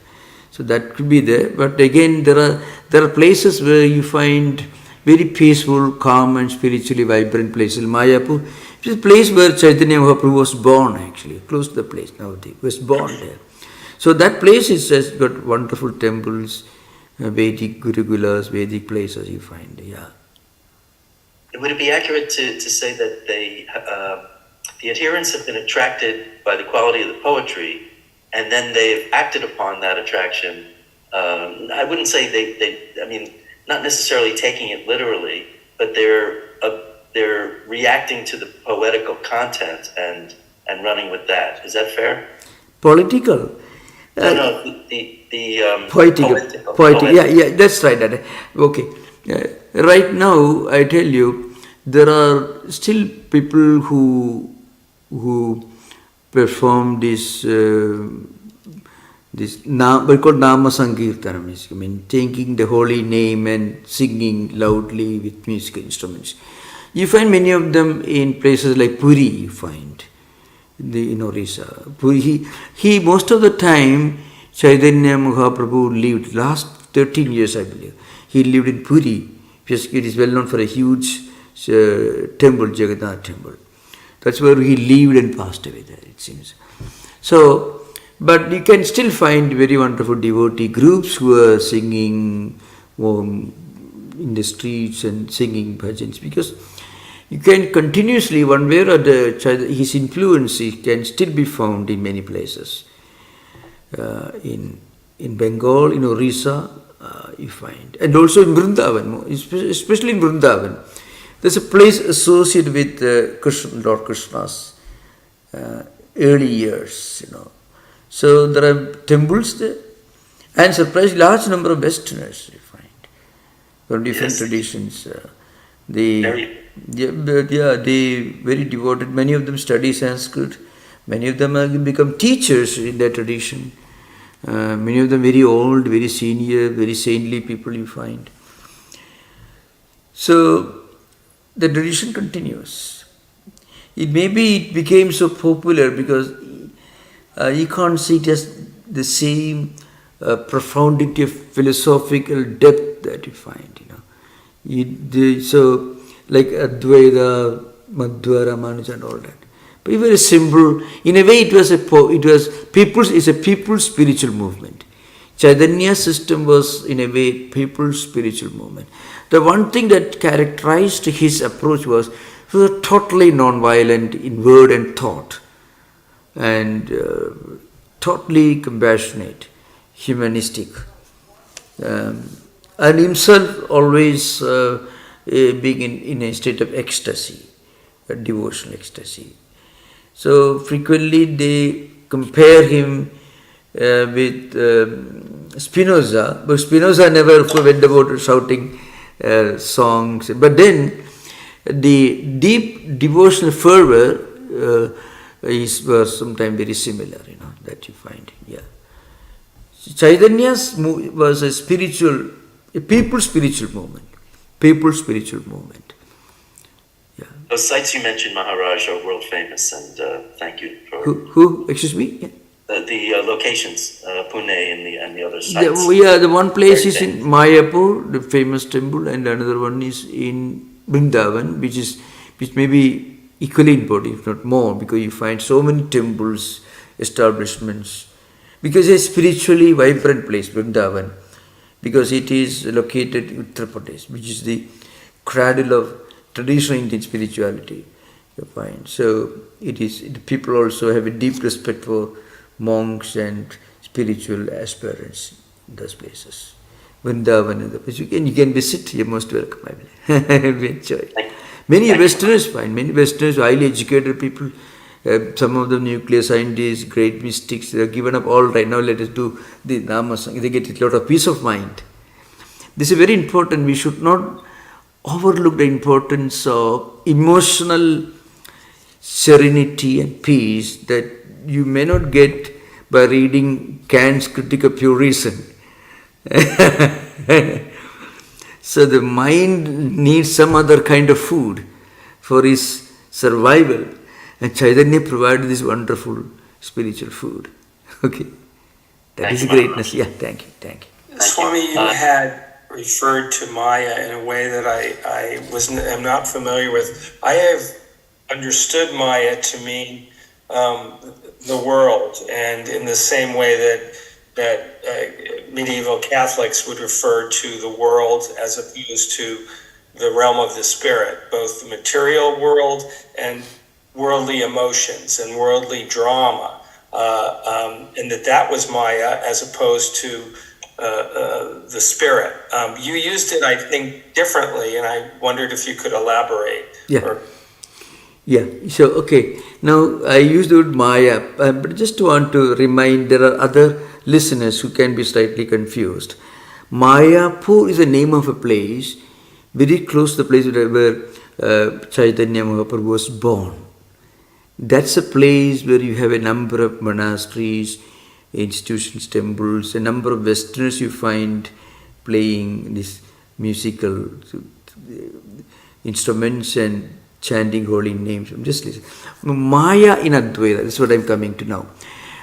So that could be there. But again, there are places where you find very peaceful, calm and spiritually vibrant places. Mayapur is a place where Chaitanya Mahaprabhu was born, actually, close to the place nowadays. He was born there. So that place has got wonderful temples, Vedic Gurukulas, Vedic places you find, yeah. Would it be accurate to say that the adherents have been attracted by the quality of the poetry, and then they've acted upon that attraction? I wouldn't say I mean, not necessarily taking it literally, but they're reacting to the poetical content and running with that. Is that fair? Political. No, the Poetic. Yeah, that's right. Okay. Right now, I tell you, there are still people who perform this we call Nama Sankirtanam. I mean, taking the holy name and singing loudly with musical instruments. You find many of them in places like Puri. You find in Orissa. Puri. He most of the time, Chaitanya Mahaprabhu lived last 13 years, I believe. He lived in Puri. It is well known for a huge temple, Jagannath temple. That's where he lived and passed away there, it seems. So, but you can still find very wonderful devotee groups who are singing in the streets and singing bhajans, because you can continuously, one way or the other, his influence can still be found in many places. In Bengal, in Orissa, you find, and also in Vrindavan, especially in Vrindavan. There's a place associated with Lord Krishna's early years, So there are temples there, and surprisingly large number of Westerners you find from different traditions. They very devoted. Many of them study Sanskrit. Many of them have become teachers in their tradition. Many of them very old, very senior, very saintly people you find. So the tradition continues. It became so popular because you can't see just the same profundity of philosophical depth that you find. So like Advaita, Madhva, Ramanuja, and all that. But very simple. In a way, it's a people's spiritual movement. Chaitanya system was in a way people's spiritual movement. The one thing that characterized his approach was totally non-violent in word and thought, and totally compassionate, humanistic, and himself always being in a state of ecstasy, a devotional ecstasy. So frequently they compare him with Spinoza, but Spinoza never went about shouting songs. But then the deep devotional fervor was sometimes very similar, that you find. Yeah. Chaitanya's was a people's spiritual movement. People's spiritual movement. Yeah. Those sites you mentioned, Maharaj, are world famous, and thank you for who? Excuse me. Yeah. The locations, Pune and the other sites. The one place is in Mayapur, the famous temple, and another one is in Vrindavan, which may be equally important, if not more, because you find so many temples, establishments, because it's a spiritually vibrant place, Vrindavan, because it is located in Uttar Pradesh, which is the cradle of traditional Indian spirituality, you find. So the people also have a deep respect for monks and spiritual aspirants in those places. Vrindavan and the place. You can visit, you're most welcome, I will enjoy. Many Westerners, highly educated people, some of them nuclear scientists, great mystics, they are given up all right, now let us do the Nama Sankirtan. They get a lot of peace of mind. This is very important. We should not overlook the importance of emotional serenity and peace that you may not get by reading Kant's Critique of Pure Reason. So the mind needs some other kind of food for its survival, and Chaitanya provided this wonderful spiritual food. Okay, that is greatness. Yeah, thank you. Swami, you had referred to Maya in a way that I am not familiar with. I have understood Maya to mean the world, and in the same way that medieval Catholics would refer to the world as opposed to the realm of the spirit, both the material world and worldly emotions and worldly drama, and that was Maya as opposed to the spirit. You used it, I think, differently, and I wondered if you could elaborate. Yeah. So, okay. Now, I used the word Maya, but just want to remind there are other listeners who can be slightly confused. Mayapur is the name of a place very close to the place where Chaitanya Mahaprabhu was born. That's a place where you have a number of monasteries, institutions, temples, a number of Westerners you find playing these musical instruments and chanting holy names. I'm just listening. Maya in Advaita, that's what I'm coming to now.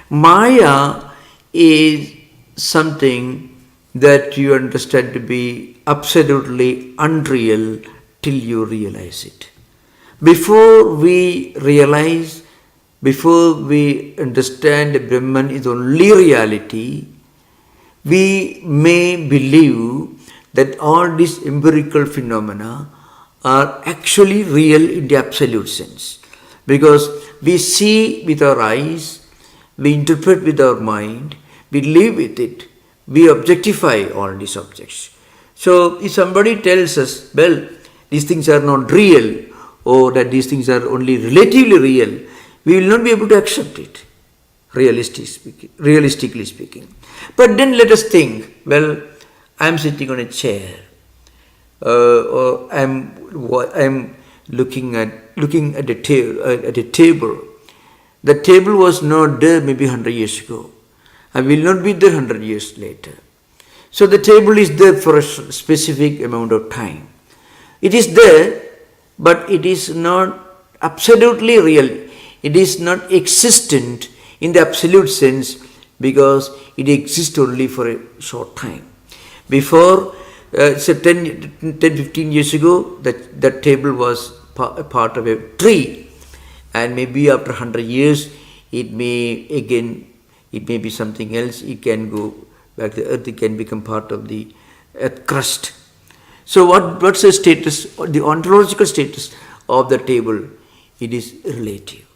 Maya is something that you understand to be absolutely unreal till you realize it. Before we realize, before we understand that Brahman is only reality, we may believe that all these empirical phenomena are actually real in the absolute sense. Because we see with our eyes, we interpret with our mind, we live with it, we objectify all these objects. So if somebody tells us, well, these things are not real, or that these things are only relatively real, we will not be able to accept it, realistically speaking. But then let us think, well, I am sitting on a chair, or I am looking at a table. The table was not there maybe 100 years ago. I will not be there 100 years later. So the table is there for a specific amount of time. It is there, but it is not absolutely real. It is not existent in the absolute sense because it exists only for a short time. Before, 10-15 years ago, that table was a part of a tree, and maybe after 100 years, it may be something else. It can go back to the earth. It can become part of the earth crust. So what's the status, the ontological status of the table? It is relative.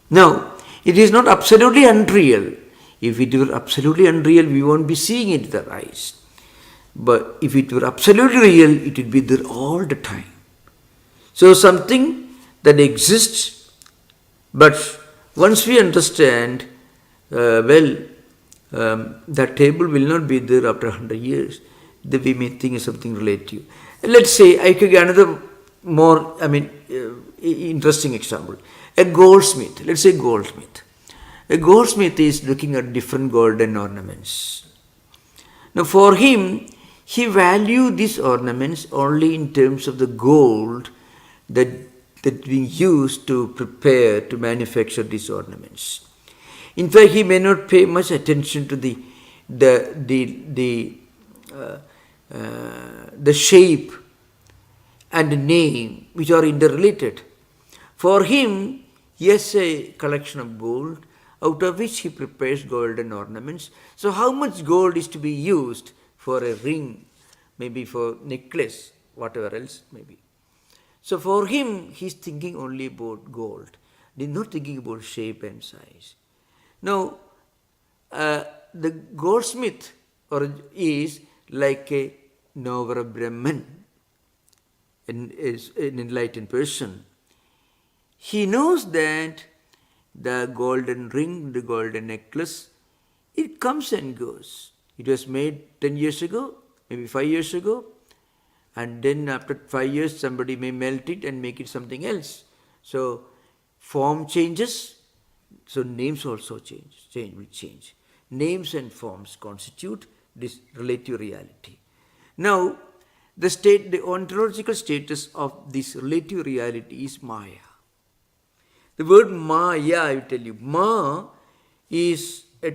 Now, it is not absolutely unreal. If it were absolutely unreal, we won't be seeing it with our eyes. But if it were absolutely real, it would be there all the time. So something that exists, but once we understand, that table will not be there after 100 years, then we may think of something relative. Let's say, I could give another more, interesting example. A goldsmith, let's say goldsmith. A goldsmith is looking at different golden ornaments. Now for him, he values these ornaments only in terms of the gold that being used to prepare, to manufacture these ornaments. In fact, he may not pay much attention to the shape and the name, which are interrelated. For him, he has a collection of gold, out of which he prepares golden ornaments. So how much gold is to be used for a ring, maybe for necklace, whatever else maybe. So for him, he's thinking only about gold. He's not thinking about shape and size. Now, the goldsmith is like a Navara Brahman, is an enlightened person. He knows that the golden ring, the golden necklace, it comes and goes. It was made 10 years ago, maybe 5 years ago, and then after 5 years somebody may melt it and make it something else. So form changes, so names also will change. Names and forms constitute this relative reality. Now, the ontological status of this relative reality is Maya. The word Maya, I will tell you, Ma is a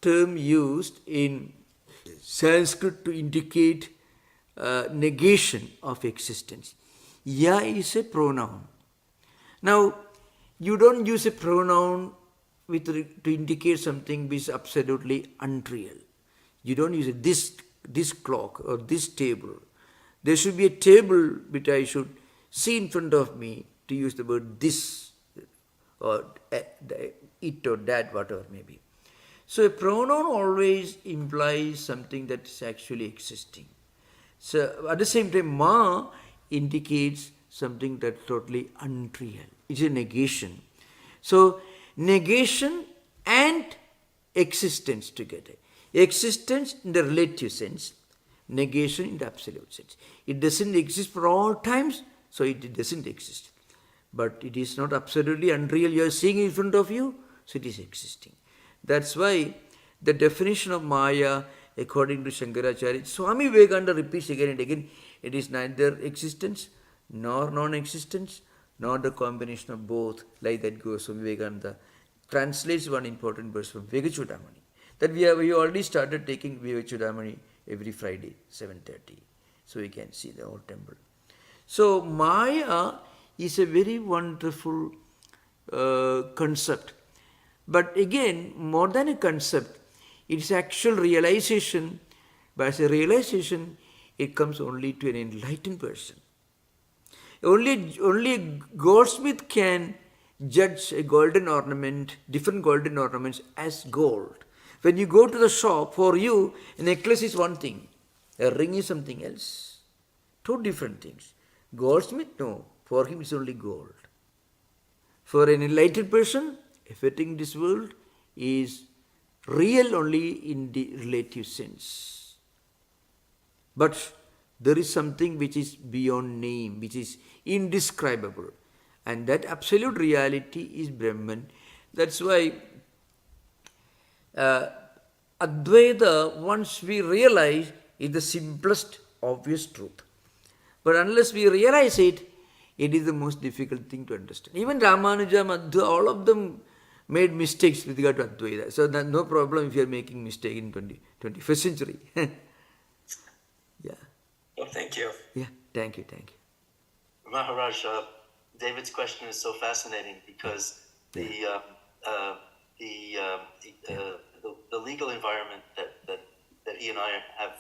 term used in Sanskrit to indicate negation of existence. Ya is a pronoun. Now, you don't use a pronoun to indicate something which is absolutely unreal. You don't use this clock or this table. There should be a table which I should see in front of me to use the word this or it or that, whatever may be. So a pronoun always implies something that is actually existing. So at the same time, ma indicates something that's totally unreal. It's a negation. So negation and existence together. Existence in the relative sense, negation in the absolute sense. It doesn't exist for all times, so it doesn't exist. But it is not absolutely unreal. You are seeing in front of you, so it is existing. That's why the definition of Maya, according to Shankaracharya, Swami Vivekananda repeats again and again, it is neither existence nor non-existence, nor the combination of both, like that goes from Vivekananda. Translates one important verse from Vivekachudamani. That we already started taking Vivekachudamani every Friday, 7:30. So we can see the whole temple. So Maya is a very wonderful concept. But again, more than a concept, it's actual realization. But as a realization, it comes only to an enlightened person. Only a goldsmith can judge a golden ornament, different golden ornaments as gold. When you go to the shop, for you, a necklace is one thing, a ring is something else. Two different things. Goldsmith, no, for him it's only gold. For an enlightened person, everything in this world is real only in the relative sense. But there is something which is beyond name, which is indescribable. And that absolute reality is Brahman. That's why Advaita, once we realize, is the simplest, obvious truth. But unless we realize it, it is the most difficult thing to understand. Even Ramanuja, Madhva, all of them made mistakes with regard to Advaita. So there's no problem if you are making mistake in 21st century. Yeah. Well, thank you. Yeah, thank you. Maharaj, David's question is so fascinating because the legal environment that he and I have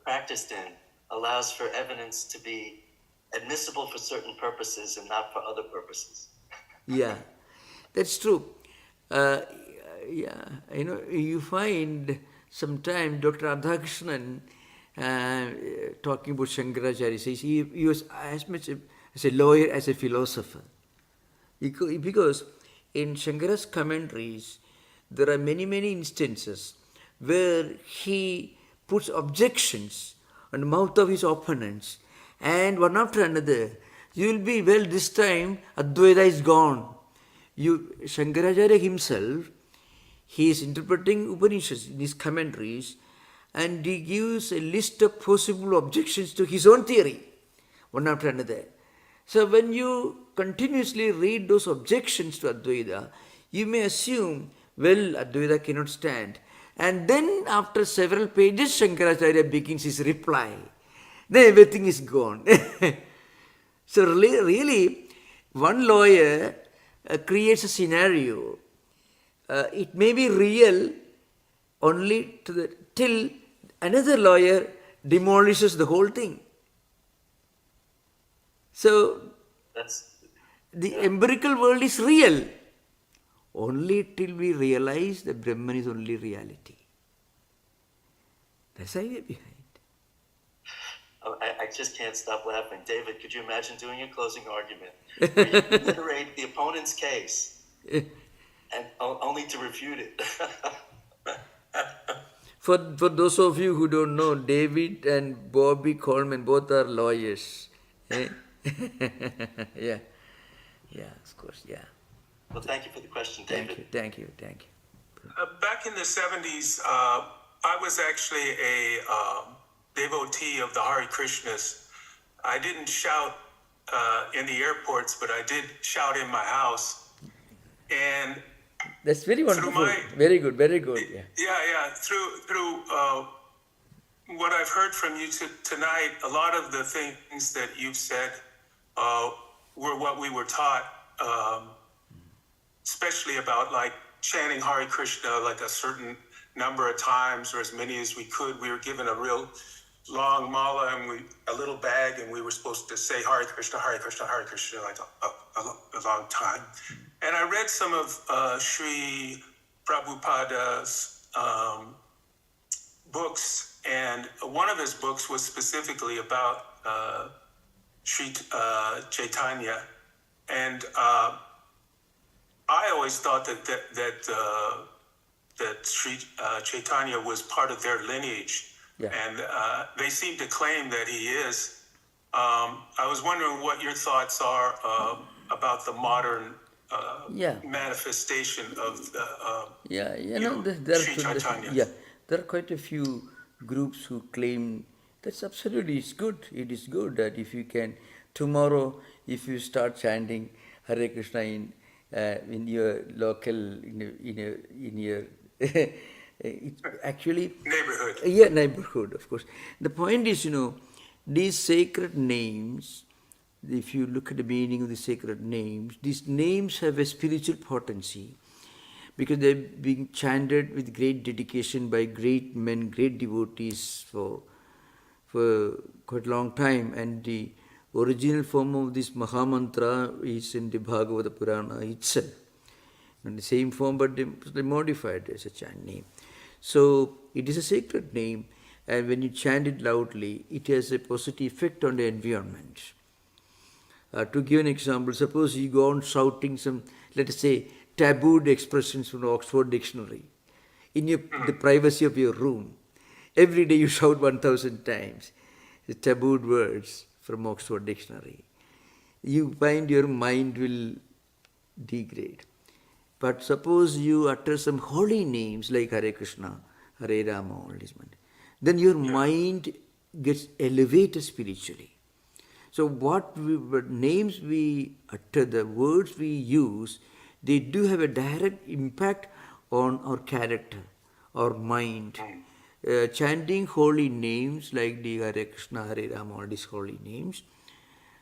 practiced in allows for evidence to be admissible for certain purposes and not for other purposes. Yeah, that's true. You find sometime Dr. Radhakrishnan talking about Shankaracharya says he was as much as a lawyer as a philosopher. Because in Shankara's commentaries, there are many instances where he puts objections on the mouth of his opponents, and one after another, you will be, well, this time Advaita is gone. Shankaracharya himself, he is interpreting Upanishads in his commentaries, and he gives a list of possible objections to his own theory, one after another. So when you continuously read those objections to Advaita, you may assume, well, Advaita cannot stand. And then after several pages, Shankaracharya begins his reply. Then everything is gone. So really, one lawyer creates a scenario. It may be real only till another lawyer demolishes the whole thing. So the empirical world is real only till we realize that Brahman is only reality. That's the idea behind. I just can't stop laughing. David, could you imagine doing a closing argument where you reiterate the opponent's case and only to refute it? For those of you who don't know, David and Bobby Coleman both are lawyers. Yeah, of course, yeah. Well, thank you for the question, David. Thank you. Back in the 70s, I was actually a devotee of the Hare Krishnas. I didn't shout in the airports, but I did shout in my house. And that's very wonderful. Very good. Yeah. Through what I've heard from you tonight, a lot of the things that you've said were what we were taught especially about like chanting Hare Krishna like a certain number of times or as many as we could. We were given a real long mala and a little bag, and we were supposed to say Hare Krishna, Hare Krishna, Hare Krishna like a long time. And I read some of Sri Prabhupada's books, and one of his books was specifically about Sri Chaitanya, and I always thought that Sri Chaitanya was part of their lineage, and they seem to claim that he is. I was wondering what your thoughts are about the modern manifestation of the Sri Chaitanya. There are quite a few groups who claim that's absolutely it is good that if you can tomorrow, if you start chanting Hare Krishna in your local in your it's actually neighborhood, of course. The point is, these sacred names, if you look at the meaning of the sacred names, these names have a spiritual potency because they're being chanted with great dedication by great men, great devotees for quite a long time, and the original form of this Mahamantra is in the Bhagavata Purana itself. In the same form, but they modified as a chant name. So it is a sacred name, and when you chant it loudly, it has a positive effect on the environment. To give an example, suppose you go on shouting some, let us say, tabooed expressions from the Oxford Dictionary in the privacy of your room. Every day you shout 1,000 times the tabooed words from Oxford Dictionary. You find your mind will degrade. But suppose you utter some holy names like Hare Krishna, Hare Rama, all these, then your mind gets elevated spiritually. So what names we utter, the words we use, they do have a direct impact on our character, our mind. Chanting holy names like the Hare Krishna, Hare Rama, all these holy names,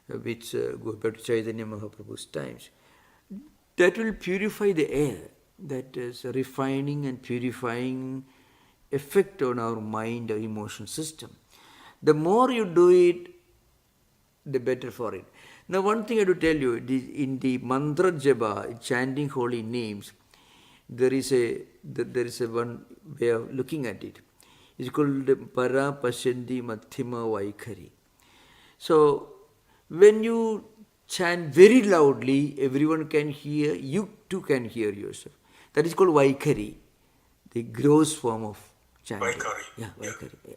which go back to Chaitanya Mahaprabhu's times, that will purify the air. That is a refining and purifying effect on our mind, our emotion system. The more you do it, the better for it. Now, one thing I have to tell you, in the mantra japa, chanting holy names, there is a one way of looking at it. It's called para pasyanti madhyama vaikhari. So, when you chant very loudly, everyone can hear, you too can hear yourself. That is called vaikhari, the gross form of chanting. Vaikhari. Yeah.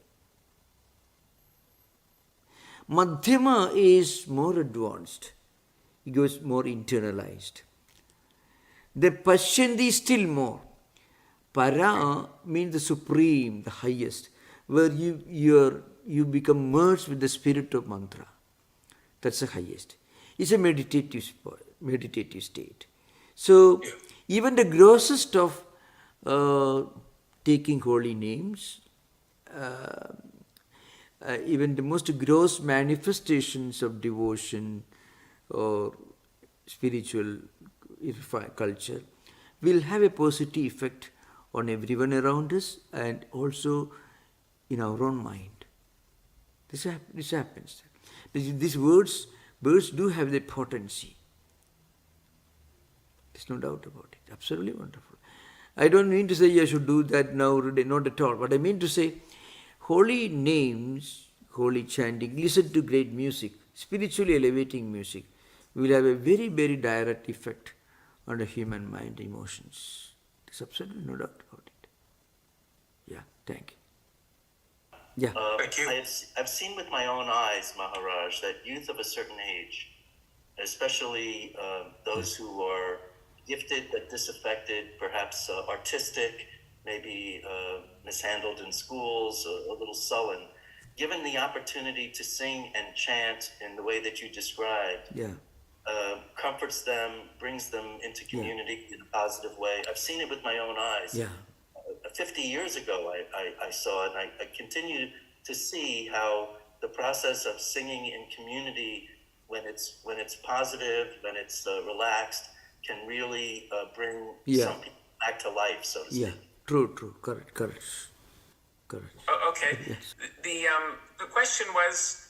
Madhyama is more advanced. It goes more internalized. The Pashyanti is still more. Para means the supreme, the highest, where you become merged with the spirit of mantra. That's the highest. It's a meditative state. So even the grossest of taking holy names, even the most gross manifestations of devotion or spiritual culture will have a positive effect on everyone around us and also in our own mind. This happens. These words do have the potency. There's no doubt about it. Absolutely wonderful. I don't mean to say I should do that now, not at all. But I mean to say, holy names, holy chanting, listen to great music, spiritually elevating music, will have a very, very direct effect on the human mind, emotions. There's absolutely no doubt about it. Yeah, thank you. Yeah. Thank you. I've seen with my own eyes, Maharaj, that youth of a certain age, especially those who are gifted but disaffected, perhaps artistic, maybe mishandled in schools, a little sullen, given the opportunity to sing and chant in the way that you described, comforts them, brings them into community in a positive way. I've seen it with my own eyes. Yeah. 50 years ago, I saw it, and I continue to see how the process of singing in community, when it's positive, when it's relaxed, can really bring Yeah. some people back to life, so to speak. Yeah, true, correct. Okay. Yes. The question was,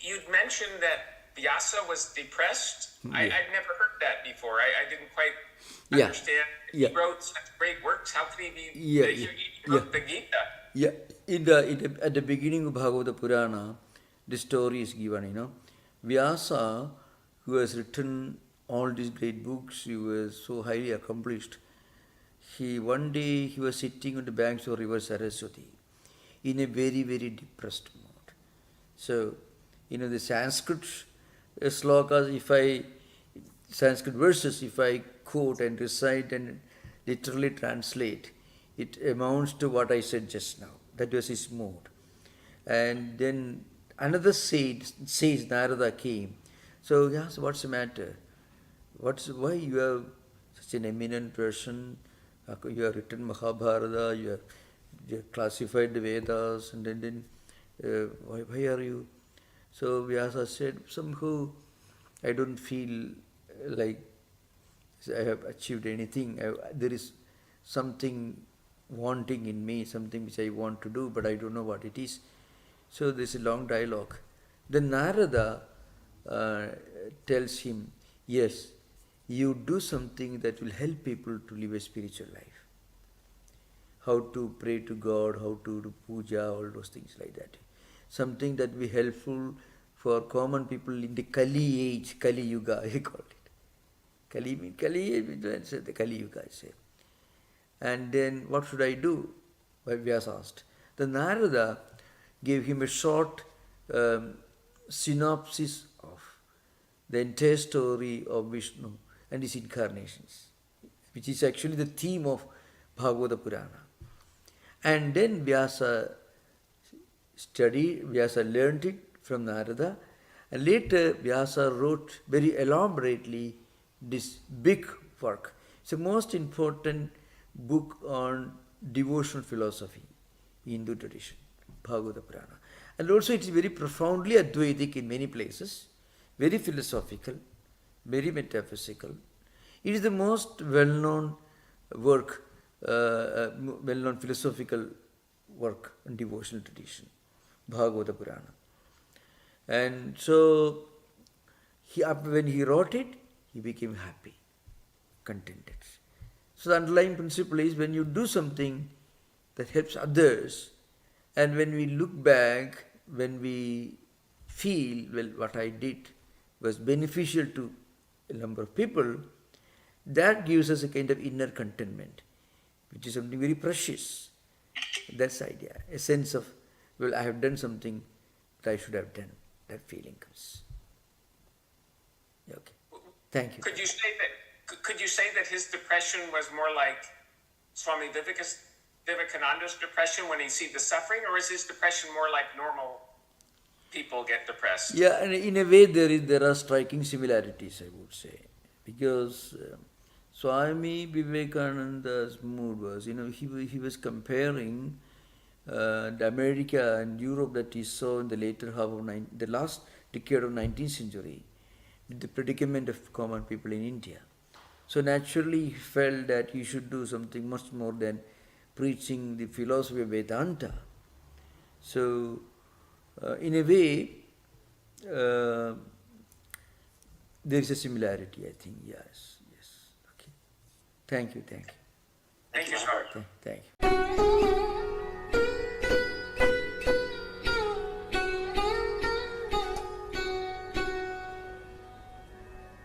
you'd mentioned that Vyasa was depressed. I'd never heard that before. I didn't quite Yeah. understand. Yeah. He wrote such great works. How could he be? Yeah, He yeah, wrote the Gita. Yeah, at the beginning of Bhagavata Purana, the story is given, Vyasa, who has written all these great books, he was so highly accomplished. One day he was sitting on the banks of river Saraswati in a very, very depressed mood. So, the Sanskrit slokas, Sanskrit verses, if I quote and recite and literally translate, it amounts to what I said just now. That was his mood. And then another says Narada came. So he asked, what's the matter? Why you are such an eminent person? You have written Mahabharata, you have classified the Vedas, and then why are you? So Vyasa said, somehow I don't feel like I have achieved anything. There is something wanting in me, something which I want to do, but I don't know what it is. So there's a long dialogue. Then Narada tells him, yes, you do something that will help people to live a spiritual life. How to pray to God, how to do puja, all those things like that. Something that will be helpful for common people in the Kali age, Kali Yuga, I call it. Kali means the Kali Yuga, I say. And then what should I do? Vyasa asked. The Narada gave him a short synopsis of the entire story of Vishnu and his incarnations, which is actually the theme of Bhagavata Purana. And then Vyasa learned it from Narada, and later Vyasa wrote very elaborately this big work. It's the most important book on devotional philosophy in Hindu tradition, Bhagavata Purana. And also it is very profoundly Advaitic in many places, very philosophical, very metaphysical. It is the most well-known work, well-known philosophical work in devotional tradition, Bhagavata Purana. And so, when he wrote it, he became happy, contented. So the underlying principle is when you do something that helps others, and when we look back, when we feel, well, what I did was beneficial to a number of people, that gives us a kind of inner contentment, which is something very precious. That's the idea. A sense of, well, I have done something that I should have done. That feeling comes. Okay. Thank you. Could you say that his depression was more like Swami Vivekananda's depression when he sees the suffering, or is his depression more like normal people get depressed? Yeah, and in a way there are striking similarities, I would say, because Swami Vivekananda's mood was, he was comparing the America and Europe that he saw in the later half of the last decade of 19th century with the predicament of common people in India. So naturally he felt that he should do something much more than preaching the philosophy of Vedanta. So in a way there is a similarity, I think. Yes. Okay. Thank you. Thank you, sir. Thank you.